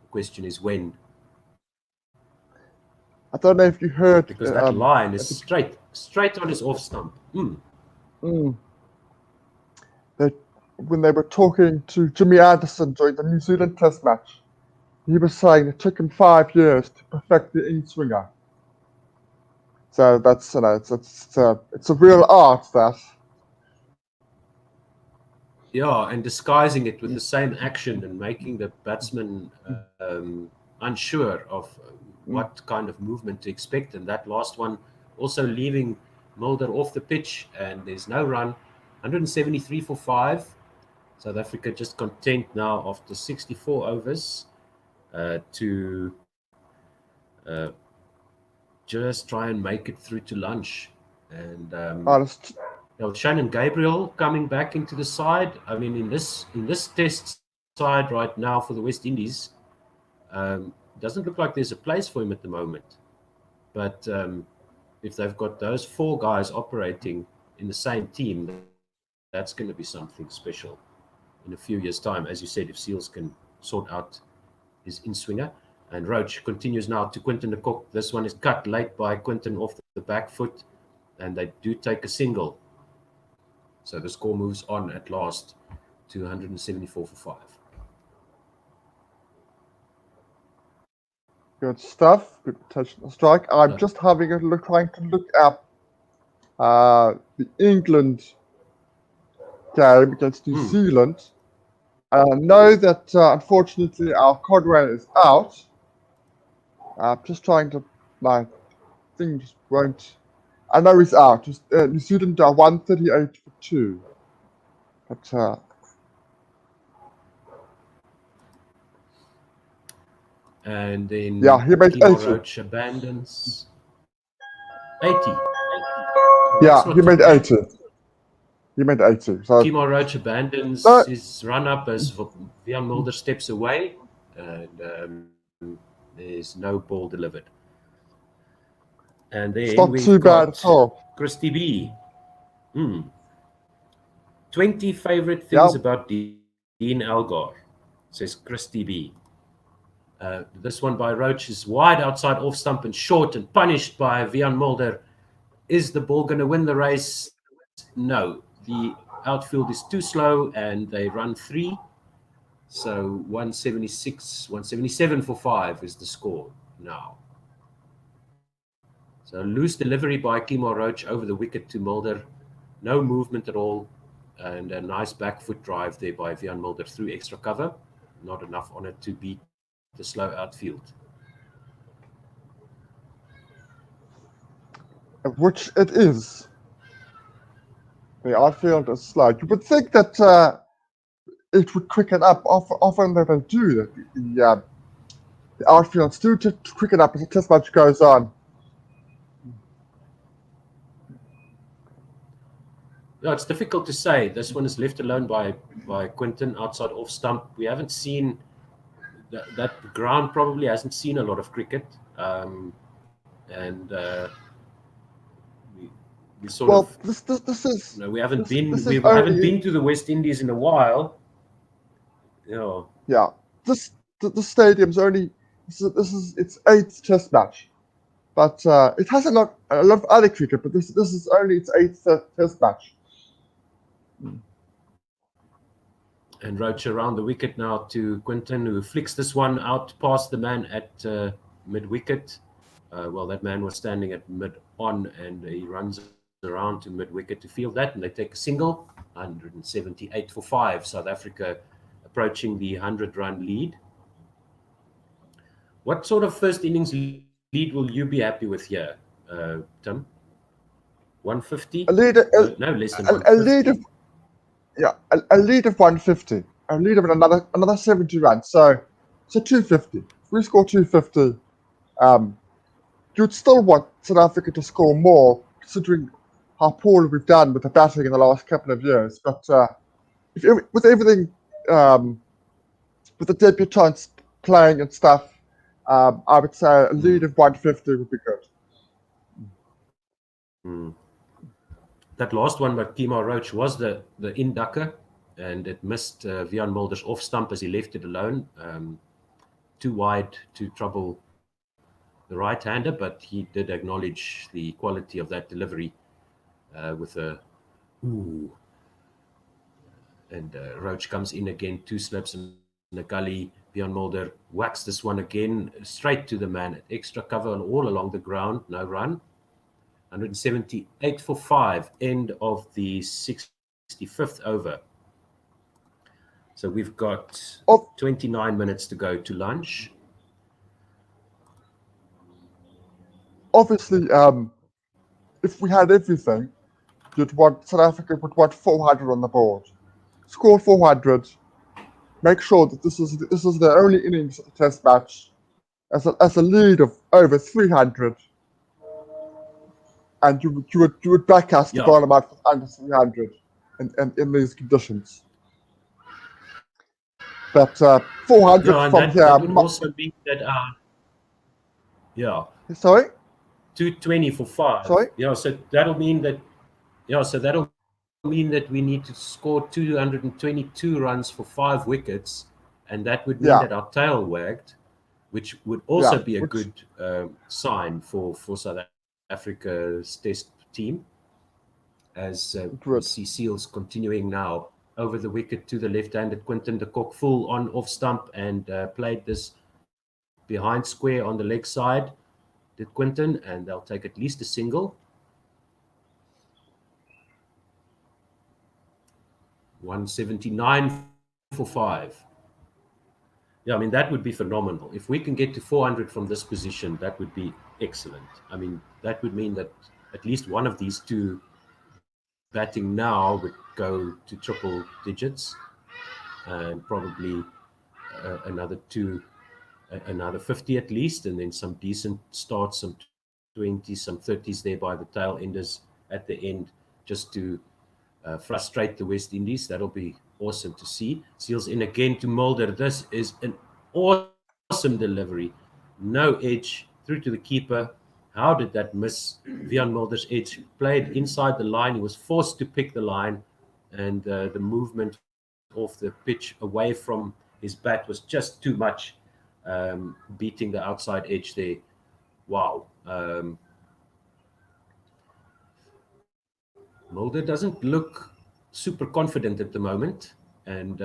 The question is when. I don't know if you heard, because that line is straight on his off stump. When they were talking to Jimmy Anderson during the New Zealand Test match, he was saying it took him 5 years to perfect the in-swinger. So that's it's a real art, that. Yeah, and disguising it with the same action and making the batsman unsure of what kind of movement to expect. And that last one also leaving Mulder off the pitch, and there's no run. 173 for 5. South Africa just content now after 64 overs to just try and make it through to lunch. And Shannon Gabriel coming back into the side. I mean, in this test side right now for the West Indies, doesn't look like there's a place for him at the moment. But if they've got those 4 guys operating in the same team, that's going to be something special in a few years' time. As you said, if Seals can sort out his in-swinger. And Roach continues now to Quinton de Kock. This one is cut late by Quinton off the back foot, and they do take a single. So the score moves on at last to 174 for 5. Good stuff. Good touch and strike. I'm just having a look, trying to look up the England game against New Zealand. I know that unfortunately our Conway is out. I'm just trying to, my thing just won't. I know he's out. New Zealand are 138 for 2. But and then he made 80. Roach abandons 80. Yeah, he made 80. He made 80. So Timo Roach abandons his run-up as Vian Mulder steps away, and there's no ball delivered. And then it's not too bad at all. Christy B. 20 favourite things about Dean Elgar, says Christy B. This one by Roach is wide outside off stump and short and punished by Vian Mulder. Is the ball going to win the race? No. The outfield is too slow and they run 3. So 177 for 5 is the score now. So loose delivery by Kimo Roach over the wicket to Mulder. No movement at all. And a nice back foot drive there by Vian Mulder through extra cover. Not enough on it to beat the slow outfield. Which it is. The outfield is slow. You would think that it would quicken up. Often they don't do that. The outfields do to quicken up as the test match goes on. No, it's difficult to say. This one is left alone by Quinton outside off stump. We haven't seen that ground. Probably hasn't seen a lot of cricket, and we sort Well, of this is we haven't this we is haven't only been to the West Indies in a while. yeah. The stadium's only it's 8th Test match, but it has a lot of other cricket. But this is only its 8th Test match. And Roach around the wicket now to Quinton, who flicks this one out past the man at mid-wicket. Well, that man was standing at mid-on, and he runs around to mid-wicket to field that, and they take a single, 178 for 5. South Africa approaching the 100-run lead. What sort of first innings lead will you be happy with here, Tim? 150? A lead, no, less than 150. a lead of a lead of 150. A lead of another 70 runs. So 250. If we score 250, you'd still want South Africa to score more, considering how poorly we've done with the batting in the last couple of years. But with everything, with the debutants playing and stuff, I would say a lead of 150 would be good. That last one by Kemar Roach was the inducker, and it missed Wiaan Mulder's off stump as he left it alone. Too wide to trouble the right-hander, but he did acknowledge the quality of that delivery with a ooh. And Roach comes in again, 2 slips in the gully. Wiaan Mulder whacks this one again, straight to the man at extra cover and all along the ground, no run. 178 for 5, end of the 65th over. So we've got 29 minutes to go to lunch. Obviously, if we had everything, South Africa would want 400 on the board. Score 400. Make sure that this is their only innings of the Test match, as a lead of over 300. And you would back us to bottom out for under 300 in these conditions. But 400 from here. That would also mean that Sorry? 220 for 5. Sorry? So that'll mean that we need to score 222 runs for 5 wickets, and that would mean that our tail wagged, which would also be a good sign for South Africa's Test team, as we see Seals continuing now over the wicket to the left-handed Quinton de Kock, full on off stump, and played this behind square on the leg side, did Quinton, and they'll take at least a single. 179 for 5. Yeah, I mean, that would be phenomenal. If we can get to 400 from this position, that would be excellent. I mean, that would mean that at least one of these two batting now would go to triple digits, and probably another 50 at least, and then some decent starts, some 20s, some 30s there by the tail enders at the end, just to frustrate the West Indies. That'll be awesome to see. Seals in again to Mulder. This is an awesome delivery. No edge through to the keeper. How did that miss Wiaan Mulder's edge? Played inside the line. He was forced to pick the line, and the movement off the pitch away from his bat was just too much, beating the outside edge there. Wow. Mulder doesn't look super confident at the moment, and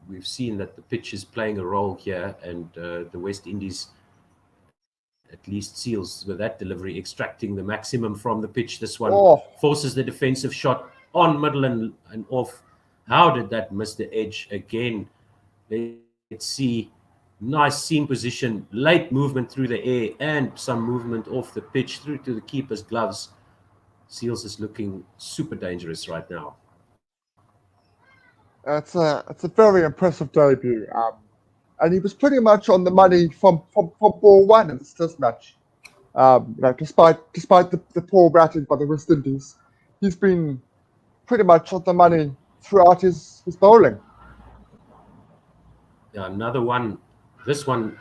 we've seen that the pitch is playing a role here, and the West Indies, at least Seals with that delivery, extracting the maximum from the pitch. This one forces the defensive shot on middle and off. How did that miss the edge again? Let's see. Nice seam position, late movement through the air, and some movement off the pitch through to the keeper's gloves. Seals is looking super dangerous right now. It's a very impressive debut, and he was pretty much on the money from ball one in this Test match. Despite the poor batting by the West Indies, he's been pretty much on the money throughout his bowling. Yeah, another one. This one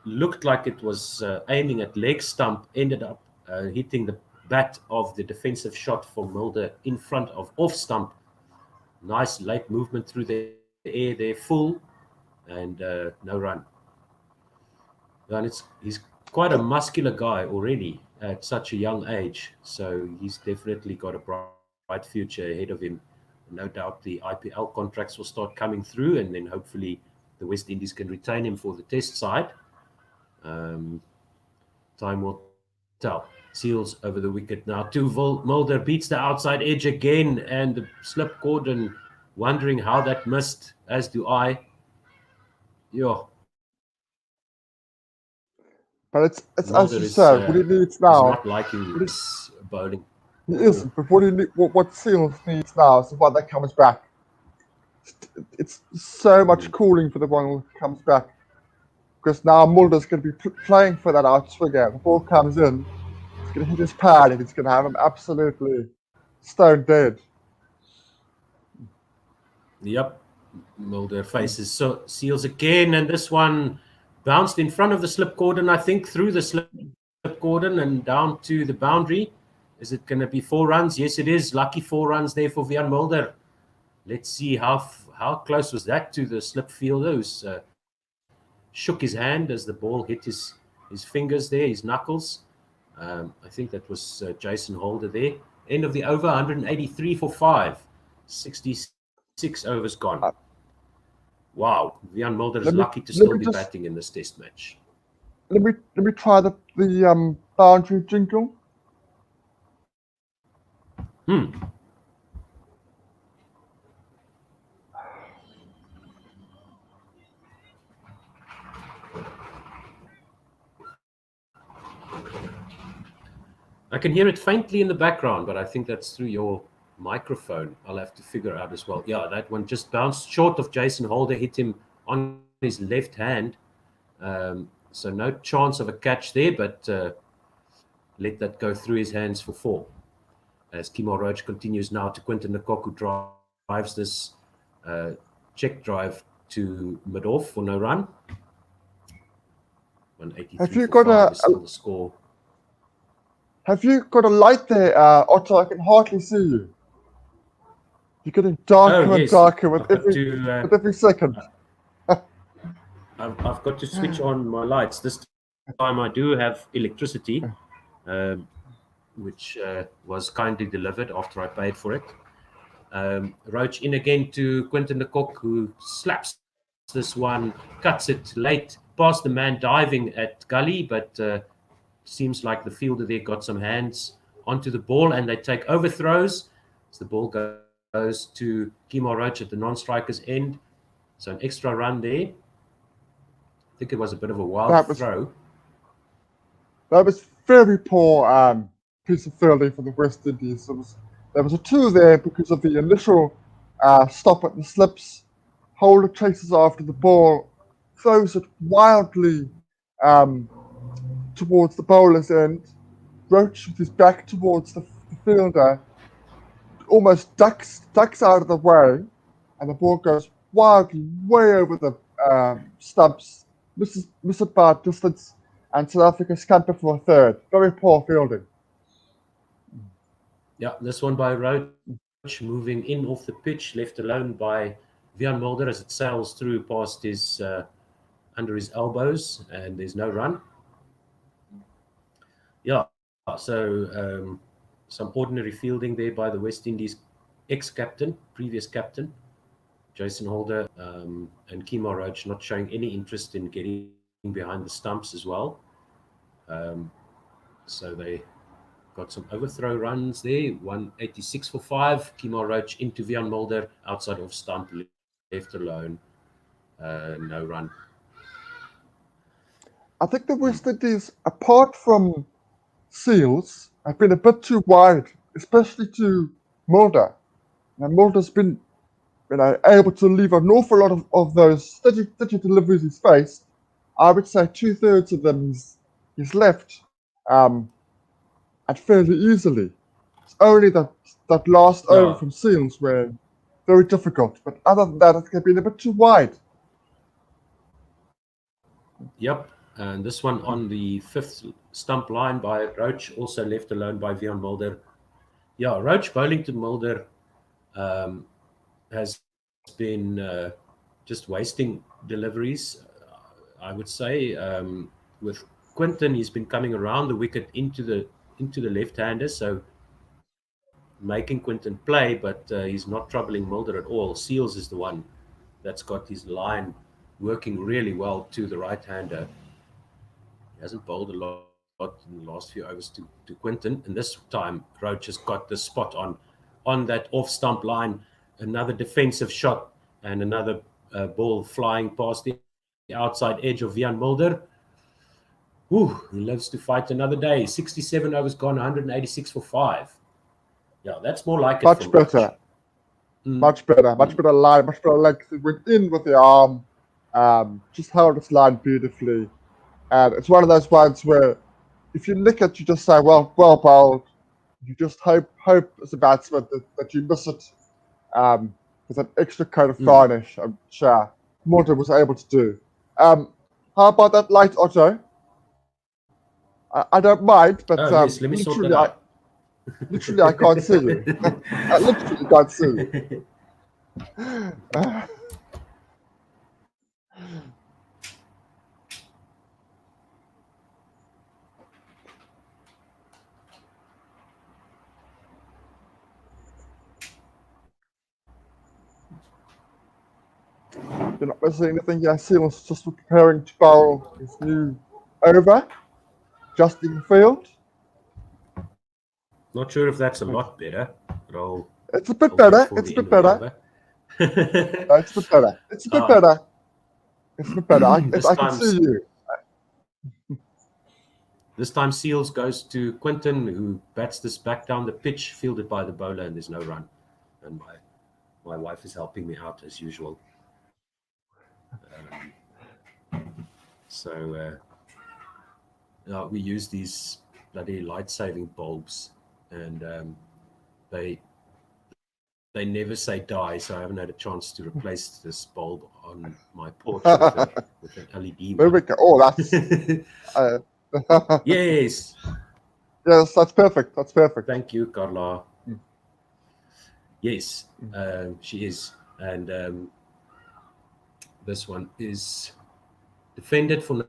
looked like it was aiming at leg stump, ended up hitting the bat of the defensive shot for Mulder in front of off stump. Nice late movement through the air there, full, and no run. And he's quite a muscular guy already at such a young age, so he's definitely got a bright future ahead of him. No doubt the IPL contracts will start coming through, and then hopefully the West Indies can retain him for the test side. Time will tell. Seals over the wicket now. Mulder beats the outside edge again, and the slip Gordon wondering how that missed, as do I. Yeah. But it's Mulder as you is, said, what he needs He's now. not liking this bowling. He isn't. But what Seals needs now is the one that comes back. It's so much cooling for the one who comes back. Because now Mulder's going to be playing for that outswinger. The ball comes in, it's going to hit his pad, and it's going to have him absolutely stone dead. Yep. Mulder faces Seals again, and this one bounced in front of the slip cordon, I think, through the slip cordon and down to the boundary. Is it going to be 4 runs? Yes, it is. Lucky 4 runs there for Wiaan Mulder. Let's see how close was that to the slip fielder, who's shook his hand as the ball hit his fingers there, his knuckles. I think that was Jason Holder there. End of the over, 183 for 5. 66 overs gone. Wow, Wiaan Mulder is lucky to still be batting in this test match. Let me try the boundary jingle. I can hear it faintly in the background, but I think that's through your microphone. I'll have to figure out as well. Yeah, that one just bounced short of Jason Holder, hit him on his left hand. So no chance of a catch there, but let that go through his hands for 4. As Kimo Roach continues now to Quinton de Kock, who drives this check drive to mid-off for no run. 183 Have you for got 5 is still the score. Have you got a light there, Otto? I can hardly see you. You're getting darker and darker with every second. I've got to switch on my lights. This time I do have electricity, which was kindly delivered after I paid for it. Roach in again to Quinton de Kock, who slaps this one, cuts it late past the man diving at gully, but seems like the fielder there got some hands onto the ball, and they take overthrows. So the ball goes to Kimo Roach at the non-striker's end. So an extra run there. I think it was a bit of a wild throw. That was very poor piece of fielding for the West Indies. There was a 2 there because of the initial stop at the slips. Holder chases after the ball, throws it wildly towards the bowler's end. Roach with his back towards the fielder almost ducks out of the way, and the ball goes wildly way over the stumps, misses it by distance, and South Africa scamper for a 3rd. Very poor fielding. Yeah, this one by Roach, moving in off the pitch, left alone by Wiaan Mulder as it sails through past his under his elbows, and there's no run. Yeah, so some ordinary fielding there by the West Indies ex-captain, previous captain, Jason Holder, and Kimo Roach not showing any interest in getting behind the stumps as well. So they got some overthrow runs there, 186 for 5. Kimo Roach into Wiaan Mulder, outside of stump, left alone, no run. I think the West Indies, apart from Seals, have been a bit too wide, especially to Mulder. Now Mulder's been able to leave an awful lot of those steady deliveries he's faced. I would say 2/3 of them he's left and fairly easily. It's only that last Yeah. over from Seals were very difficult. But other than that, it's been a bit too wide. Yep. And this one on the 5th stump line by Roach, also left alone by Vian Mulder. Yeah, Roach bowling to Mulder has been just wasting deliveries, I would say. With Quinton, he's been coming around the wicket into the left-hander, so making Quinton play, but he's not troubling Mulder at all. Seals is the one that's got his line working really well to the right-hander. He hasn't bowled a lot in the last few overs to Quinton, and this time Roach has got the spot on that off-stump line. Another defensive shot and another ball flying past the outside edge of Vian Mulder. He lives to fight another day. 67 overs gone, 186 for 5. Yeah, that's more like it. Much better. Much better line, much better length. It went in with the arm, just held its line beautifully. And it's one of those ones where if you look at, you just say, well bowled. You just hope as a batsman that you miss it with an extra coat of varnish, I'm sure Mulder was able to do. How about that light, Otto? I don't mind, but yes, let me sort that out. Literally, I can't see you. I literally can't see you. You're not missing anything here. Seals just preparing to bowl his new over. Justin Field. Not sure if that's a lot better, but it's a bit better. It's a bit better. It's a bit better. It's a bit better. It's a bit better. I can see you. This time Seals goes to Quinton, who bats this back down the pitch, fielded by the bowler, and there's no run. And my wife is helping me out as usual. So we use these bloody light-saving bulbs, and they never say die, so I haven't had a chance to replace this bulb on my porch with an LED There we go. Oh, that's yes. Yes, that's perfect. That's perfect. Thank you, Carla. Yes, she is, and this one is defended for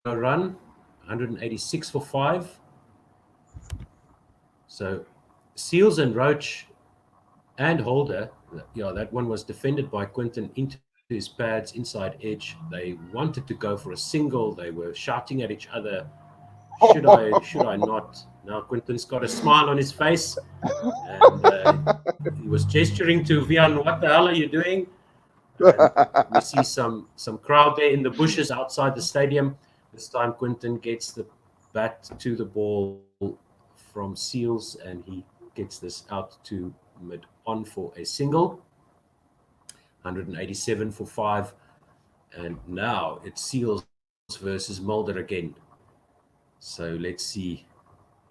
no run, 186 for 5. So Seals and Roach and Holder, that one was defended by Quinton into his pads, inside edge. They wanted to go for a single. They were shouting at each other. Should I not? Now Quinton's got a smile on his face, and he was gesturing to Vian, what the hell are you doing? We see some crowd there in the bushes outside the stadium. This time Quinton gets the bat to the ball from Seals, and he gets this out to mid-on for a single. 187 for 5. And now it's Seals versus Mulder again. So let's see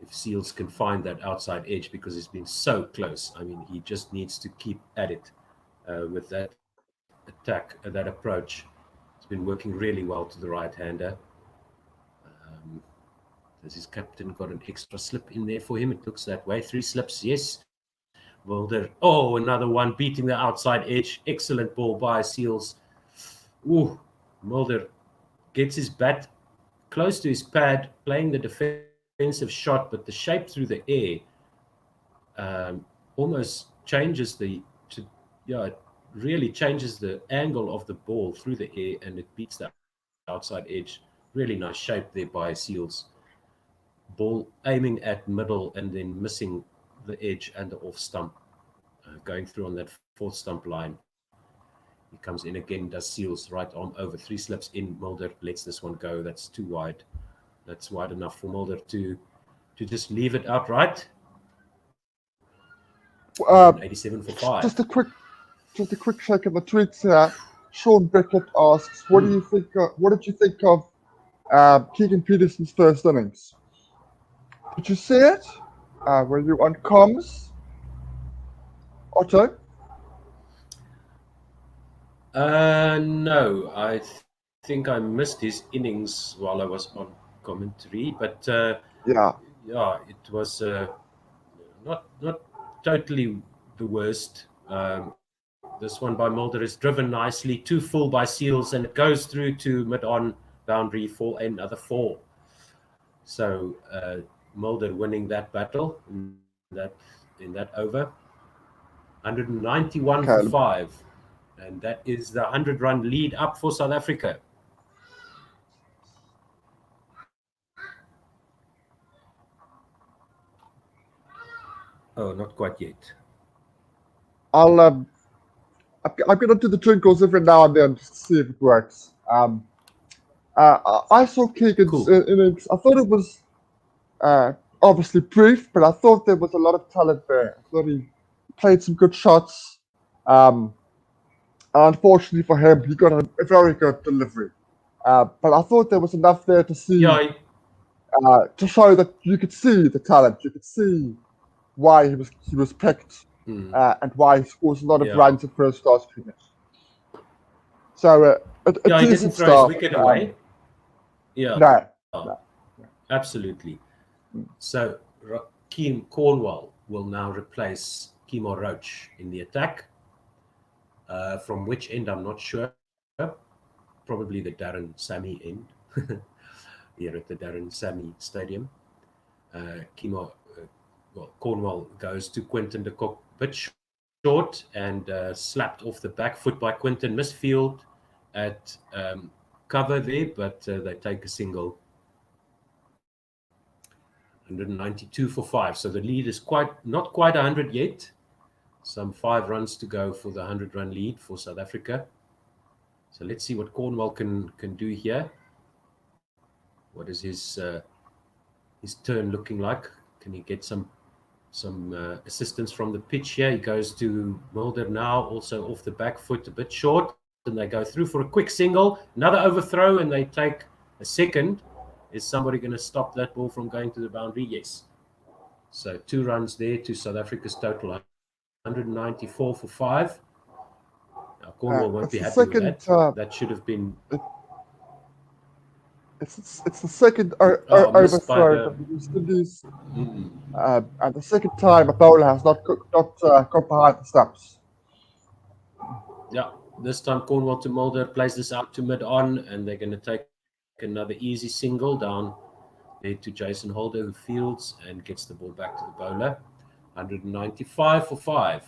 if Seals can find that outside edge, because it's been so close. I mean, he just needs to keep at it with that attack, that approach. It's been working really well to the right-hander. Has his captain got an extra slip in there for him? It looks that way. 3 slips, yes. Mulder, another one beating the outside edge. Excellent ball by Seals. Mulder gets his bat close to his pad, playing the defensive shot, but the shape through the air almost changes it really changes the angle of the ball through the air, and it beats the outside edge. Really nice shape there by Seals. Ball aiming at middle and then missing the edge and the off stump, going through on that 4th stump line. He comes in again, does Seals, right arm over, 3 slips in. Mulder lets this one go. That's too wide. That's wide enough for Mulder to just leave it outright. 87 for 5. Just a quick check of the tweets here. Sean Beckett asks, what did you think of Keegan Peterson's first innings? Did you see it? Were you on comms, Otto? No, I think I missed his innings while I was on commentary, but Yeah. yeah, it was not totally the worst. This one by Mulder is driven nicely, 2 full by Seals, and it goes through to mid-on boundary for another 4. So Mulder winning that battle in that over, 191 Okay. for 5, and that is the 100-run lead up for South Africa. Oh, not quite yet. I'm gonna do the twinkles every now and then just to see if it works. I saw Keegan's Cool. innings. I thought it was obviously brief, but I thought there was a lot of talent there. I thought he played some good shots. Unfortunately for him, he got a very good delivery. But I thought there was enough there to see, Yeah, to show that you could see the talent. You could see why he was picked, and why he scores a lot of Yeah. runs at first class cricket. So a he didn't decent throw his start. wicket away. Yeah, No. absolutely. So Keem Cornwall will now replace Kimo Roach in the attack. From which end, I'm not sure. Probably the Darren Sammy end here at the Darren Sammy Stadium. Cornwall goes to Quinton de Kock, bit short and slapped off the back foot by Quinton. Misfield at cover there, but they take a single. 192 for 5. So the lead is not quite 100 yet. Some 5 runs to go for the 100-run lead for South Africa. So let's see what Cornwall can do here. What is his turn looking like? Can he get some assistance from the pitch here? He goes to Mulder now, also off the back foot, a bit short, and they go through for a quick single. Another overthrow, and they take a second. Is somebody going to stop that ball from going to the boundary? Yes. So 2 runs there to South Africa's total, 194 for 5. Now Cornwall won't be happy with that. That should have been. It's the second overthrow of the West Indies, and the second time a bowler has not got behind the stumps. Yeah, this time Cornwall to Mulder plays this out to mid-on, and they're going to take another easy single down there to Jason Holder, who fields and gets the ball back to the bowler. 195 for 5.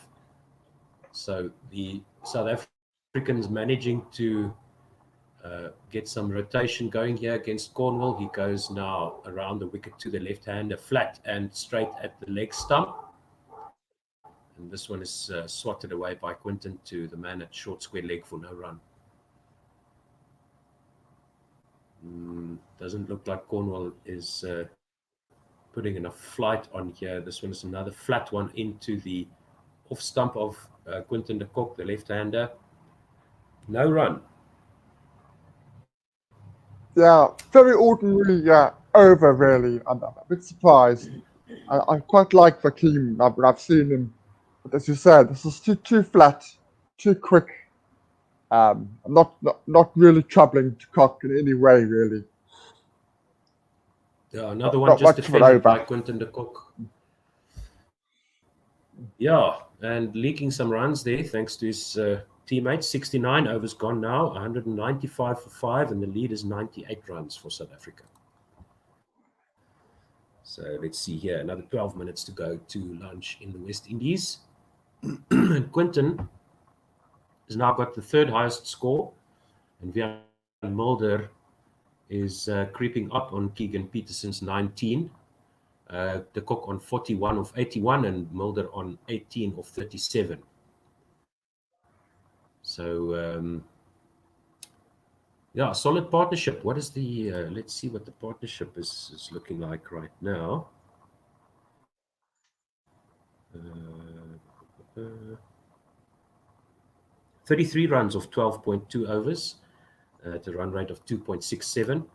So the South Africans managing to get some rotation going here against Cornwall. He goes now around the wicket to the left-hander, flat and straight at the leg stump. And this one is swatted away by Quinton to the man at short square leg for no run. Doesn't look like Cornwall is putting enough flight on here. This one is another flat one into the off stump of Quinton de Kock, the left-hander. No run. Yeah, very ordinary over, really. I'm a bit surprised. I quite like Vakeem. I've seen him, but as you said, this is too flat, too quick. Not really troubling to Kock in any way, really. Yeah, another one just defended by Quinton de Kock. Yeah, and leaking some runs there thanks to his teammates. 69 overs gone now, 195 for 5, and the lead is 98 runs for South Africa. So let's see here, another 12 minutes to go to lunch in the West Indies. Quinton has now got the 3rd highest score, and Vian Mulder is creeping up on Keegan Peterson's 19. De Kock on 41 of 81 and Mulder on 18 of 37. So, yeah, solid partnership. What is the, let's see what the partnership is looking like right now. 33 runs of 12.2 overs at a run rate of 2.67.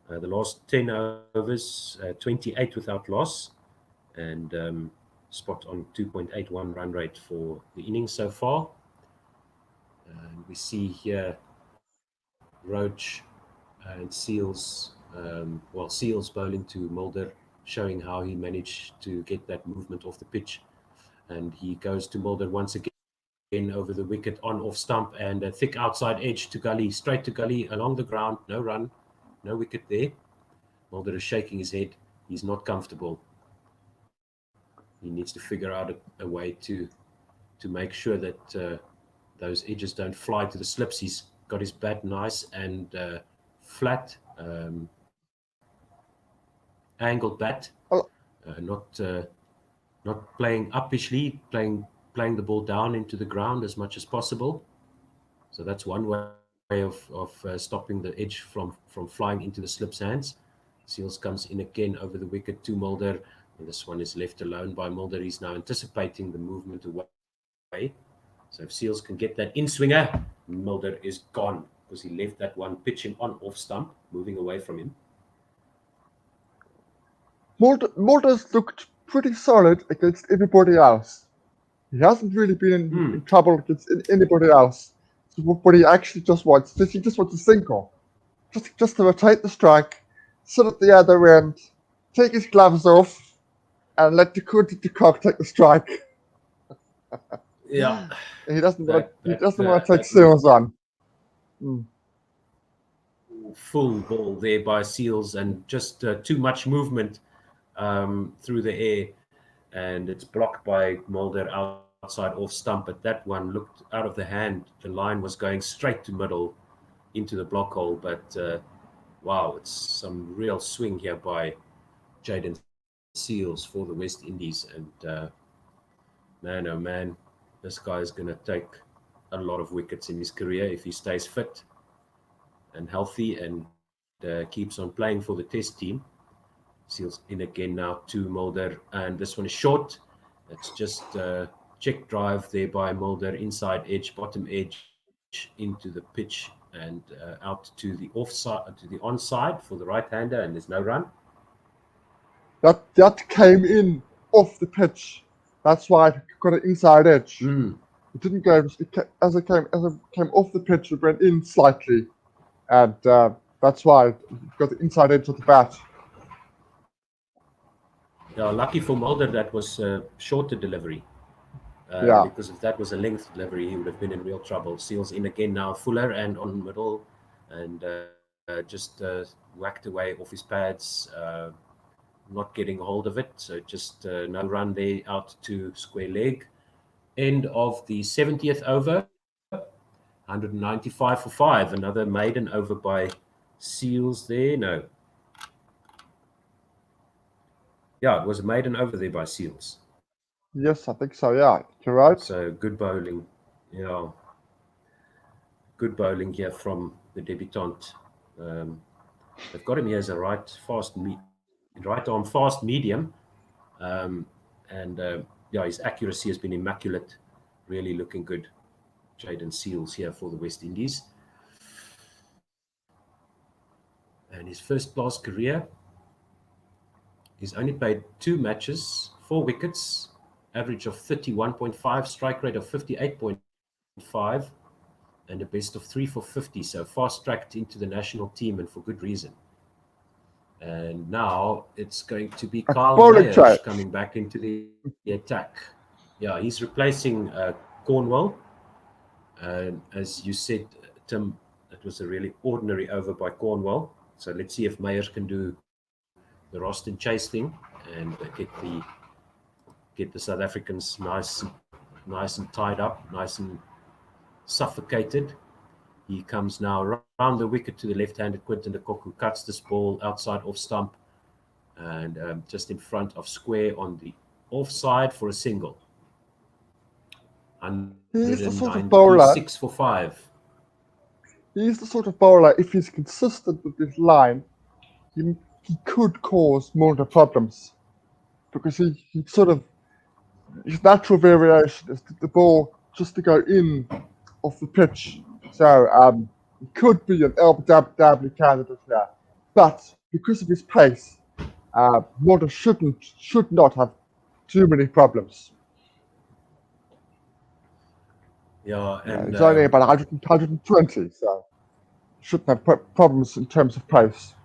The last 10 overs, 28 without loss. and spot on 2.81 run rate for the innings so far. And we see here Roach and Seals, Seals bowling to Mulder, showing how he managed to get that movement off the pitch. And he goes to Mulder once again over the wicket, on off stump, and a thick outside edge to Gully, straight to Gully, along the ground, no run, no wicket there. Mulder is shaking his head. He's not comfortable. He needs to figure out a way to make sure that those edges don't fly to the slips. He's got his bat nice and flat, angled bat, not playing uppishly, playing the ball down into the ground as much as possible. So that's one way of stopping the edge from flying into the slip's hands. Seals comes in again over the wicket to Mulder, and this one is left alone by Mulder. He's now anticipating the movement away. So if Seals can get that in swinger, Mulder is gone, because he left that one pitching on off stump, moving away from him. Mulder's looked pretty solid against everybody else. He hasn't really been in trouble against anybody else. So what he actually just wants, he just wants a single. Just to rotate the strike, sit at the other end, take his gloves off, and let the cock take the strike. Yeah. He doesn't want to take Seals on. Full ball there by Seals, and just too much movement through the air, and it's blocked by Mulder outside off stump. But that one looked out of the hand. The line was going straight to middle into the block hole, but wow, it's some real swing here by Jaden Seals for the West Indies. And man, oh man, this guy is going to take a lot of wickets in his career if he stays fit and healthy and keeps on playing for the test team. Seals in again now to Mulder, and this one is short. It's just check drive there by Mulder, inside edge, bottom edge into the pitch, and out to the offside, to the onside for the right-hander, and there's no run. That came in off the pitch. That's why it got an inside edge. It didn't go as it came off the pitch. It went in slightly, and that's why it got the inside edge of the bat. Yeah, lucky for Mulder that was shorter delivery. Because if that was a length delivery, he would have been in real trouble. Seals in again now, Fuller, and on middle, and just whacked away off his pads, not getting a hold of it. So just no run there, out to square leg. End of the 70th over, 195 for 5. Another maiden over by Seals there. No. Yeah, it was a maiden over there by Seals. Yes, I think so, yeah. You're right. So good bowling. Yeah. Good bowling here from the debutant. They've got him here as a right arm fast medium. His accuracy has been immaculate. Really looking good. Jaden Seals here for the West Indies. And his first class career, he's only played 2 matches, 4 wickets, average of 31.5, strike rate of 58.5, and a best of 3 for 50. So fast-tracked into the national team, and for good reason. And now it's going to be Kyle Mayers coming back into the attack. Yeah, he's replacing Cornwell. And as you said, Tim, it was a really ordinary over by Cornwell. So let's see if Mayers can do the Roston Chase thing and get the South Africans nice and tied up, nice and suffocated. He comes now around the wicket to the left-handed Quinton de Kock, who cuts this ball outside off stump and just in front of square on the offside for a single. He's the sort of bowler. 6 for 5. He's the sort of bowler, if he's consistent with his line, he could cause Mulder problems. Because his natural variation is the ball just to go in off the pitch. So he could be an LBW candidate there. But because of his pace, Mulder should not have too many problems. Yeah, and It's only about 120, so shouldn't have problems in terms of price.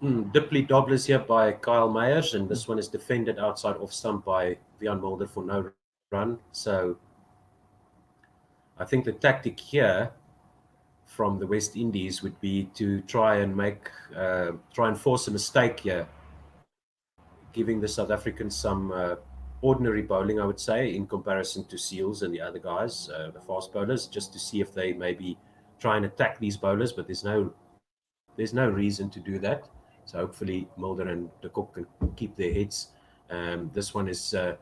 Dipley Dobblers here by Kyle Meyers, and this one is defended outside off stump by Vian Mulder for no run. So I think the tactic here from the West Indies would be to try and force a mistake here, giving the South Africans some ordinary bowling, I would say, in comparison to Seals and the other guys, the fast bowlers, just to see if they maybe try and attack these bowlers. But there's no reason to do that. So hopefully Mulder and de Kock can keep their heads. This one is a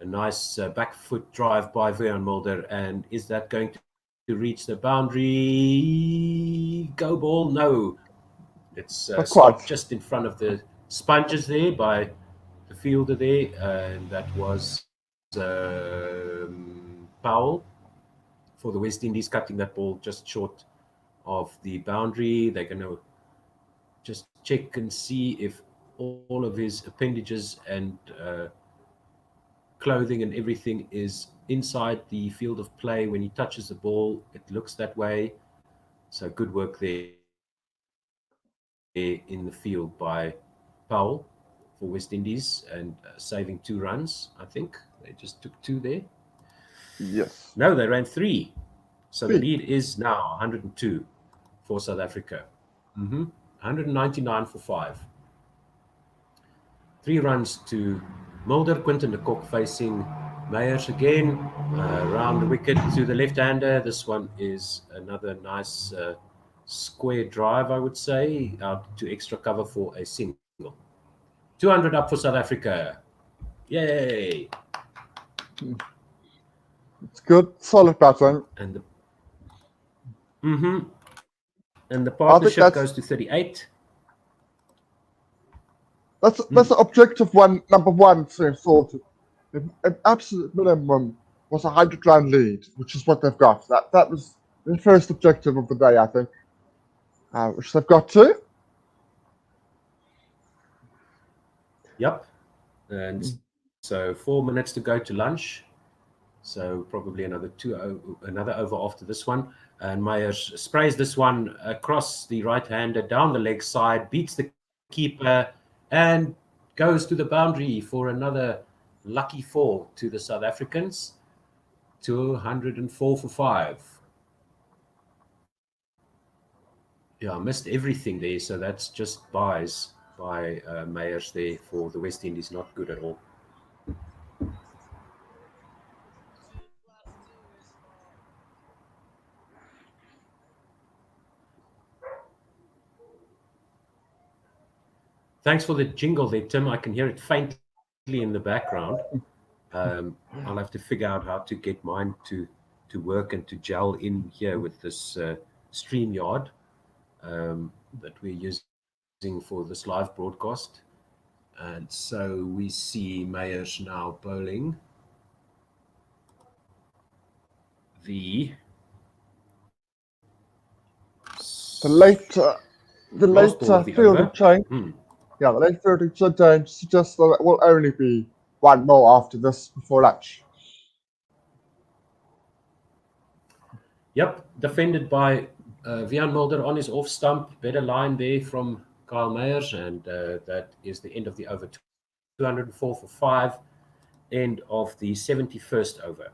nice back foot drive by Vian Mulder, and is that going to reach the boundary? Go ball? No. It's stopped just in front of the sponges there by the fielder there, and that was Powell for the West Indies, cutting that ball just short of the boundary. They're going to just check and see if all of his appendages and clothing and everything is inside the field of play when he touches the ball. It looks that way. So good work there in the field by Powell for West Indies, and saving 2 runs. I think they just took 2 there. Yes. No, they ran 3. So the lead is now 102 for South Africa. 199 for 5. 3 runs to Mulder. Quinton de Kock facing Meyers again. Round the wicket to the left-hander. This one is another nice square drive, I would say, out to extra cover for a single. 200 up for South Africa. Yay! It's good, solid batting. And the partnership goes to 38. That's the objective one, number one thing sorted. An absolute minimum was a 100-run lead, which is what they've got. That was the first objective of the day, I think, which they've got to. Yep. And so 4 minutes to go to lunch. So probably another over after this one. And Meyers sprays this one across the right-hander, down the leg side, beats the keeper, and goes to the boundary for another lucky 4 to the South Africans. 204 for 5. Yeah, I missed everything there. So that's just buys by Meyers there for the West Indies. Not good at all. Thanks for the jingle there, Tim. I can hear it faintly in the background. I'll have to figure out how to get mine to work and to gel in here with this StreamYard that we're using for this live broadcast. And so we see Meyers now bowling the late fielding change. Yeah, the late fielding change suggests that it will only be 1 more after this before lunch. Yep, defended by Vian Mulder on his off stump. Better line there from Kyle Meyers, and that is the end of the over. 204 for 5, end of the 71st over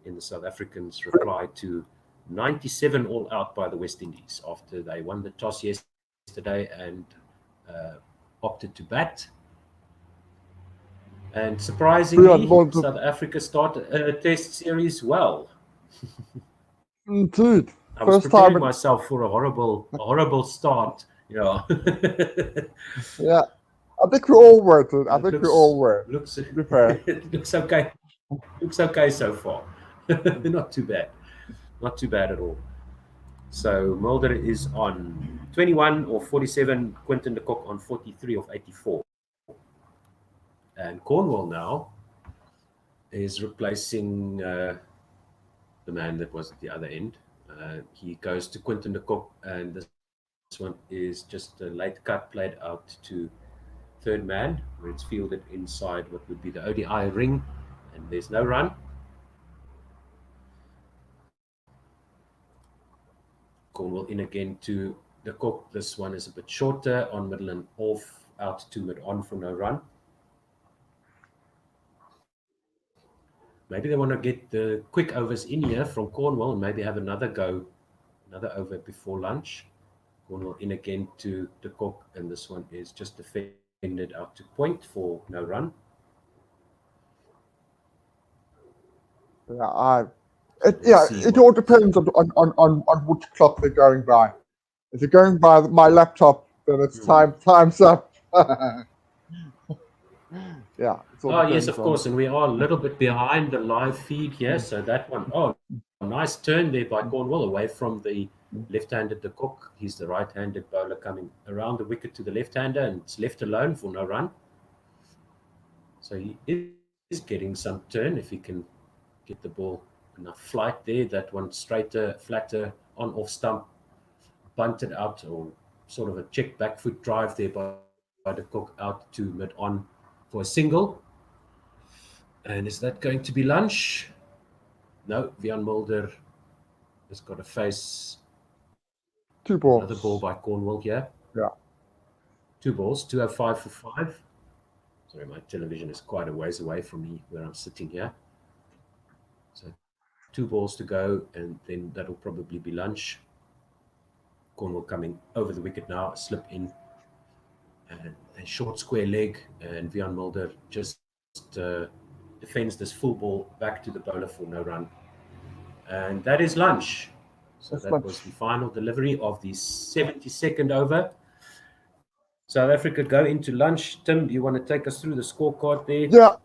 in the South Africans' reply to 97 all out by the West Indies after they won the toss yesterday and opted to bat. And surprisingly, South Africa started a test series well. Indeed. I was preparing myself for a horrible start. Yeah. Yeah. I think we all were, dude. I think we all were. Looks, to be fair. It looks okay. Looks okay so far. Not too bad. Not too bad at all. So Mulder is on 21 or 47. Quinton de Kock on 43 of 84. And Cornwall now is replacing the man that was at the other end. He goes to Quinton de Kock, and this one is just a late cut played out to third man, where it's fielded inside what would be the ODI ring, and there's no run. Cornwall in again to the Cook. This one is a bit shorter, on middle and off, out to mid on for no run. Maybe they want to get the quick overs in here from Cornwall and maybe have another over before lunch. Cornwall in again to the Cook, and this one is just defended out to point for no run. It all depends on which clock they're going by. If you're going by my laptop, then it's time's up. Yeah. Yes, of course, and we are a little bit behind the live feed here. So that one, nice turn there by Cornwall away from the left-handed De Cook. He's the right-handed bowler coming around the wicket to the left-hander, and it's left alone for no run. So he is getting some turn if he can get the ball enough flight there. That one straighter, flatter, on off stump, bunted out, or sort of a check back foot drive there by De Cook out to mid on for a single. And is that going to be lunch? No, Vian Mulder has got to face 2 balls. Another ball by Cornwall here. Yeah. 2 balls, 205 for 5. Sorry, my television is quite a ways away from me where I'm sitting here. So 2 balls to go, and then that'll probably be lunch. Cornwall coming over the wicket now, a slip in, and a short square leg, and Vian Mulder just defends this full ball back to the bowler for no run. And that is lunch. So that was the final delivery of the 72nd over. South Africa go into lunch. Tim, do you want to take us through the scorecard there? Yeah,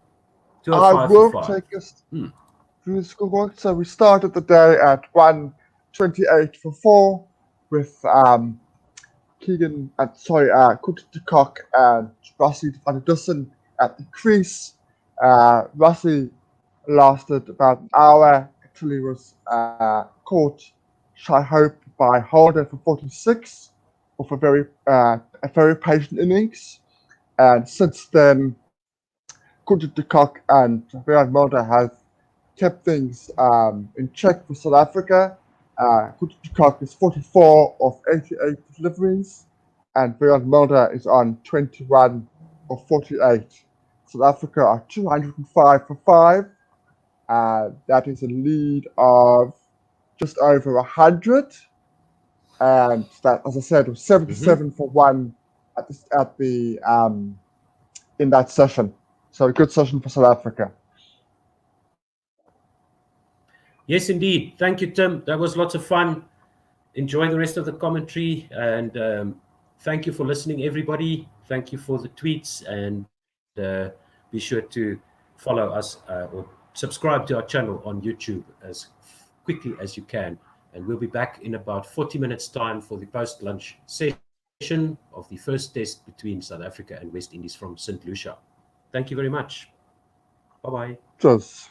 I will take us through the scorecard. So we started the day at 128 for 4 with Cook de Kock and Rassie van der Dussen at the crease. Rassie lasted about an hour until he was caught shy hope by Holder for 46 of a very patient innings, and since then Cook de Kock and Vian Mulder have kept things in check for South Africa. Cook de Kock is 44 of 88 deliveries, and Vian Mulder is on 21 of 48. South Africa are 205 for 5. That is a lead of just over 100, and that, as I said, was 77 for 1 in that session. So a good session for South Africa. Yes, indeed. Thank you, Tim. That was lots of fun. Enjoy the rest of the commentary, and thank you for listening, everybody. Thank you for the tweets, and be sure to follow us or subscribe to our channel on YouTube as quickly as you can. And we'll be back in about 40 minutes time for the post-lunch session of the first test between South Africa and West Indies from St. Lucia. Thank you very much. Bye-bye. Cheers.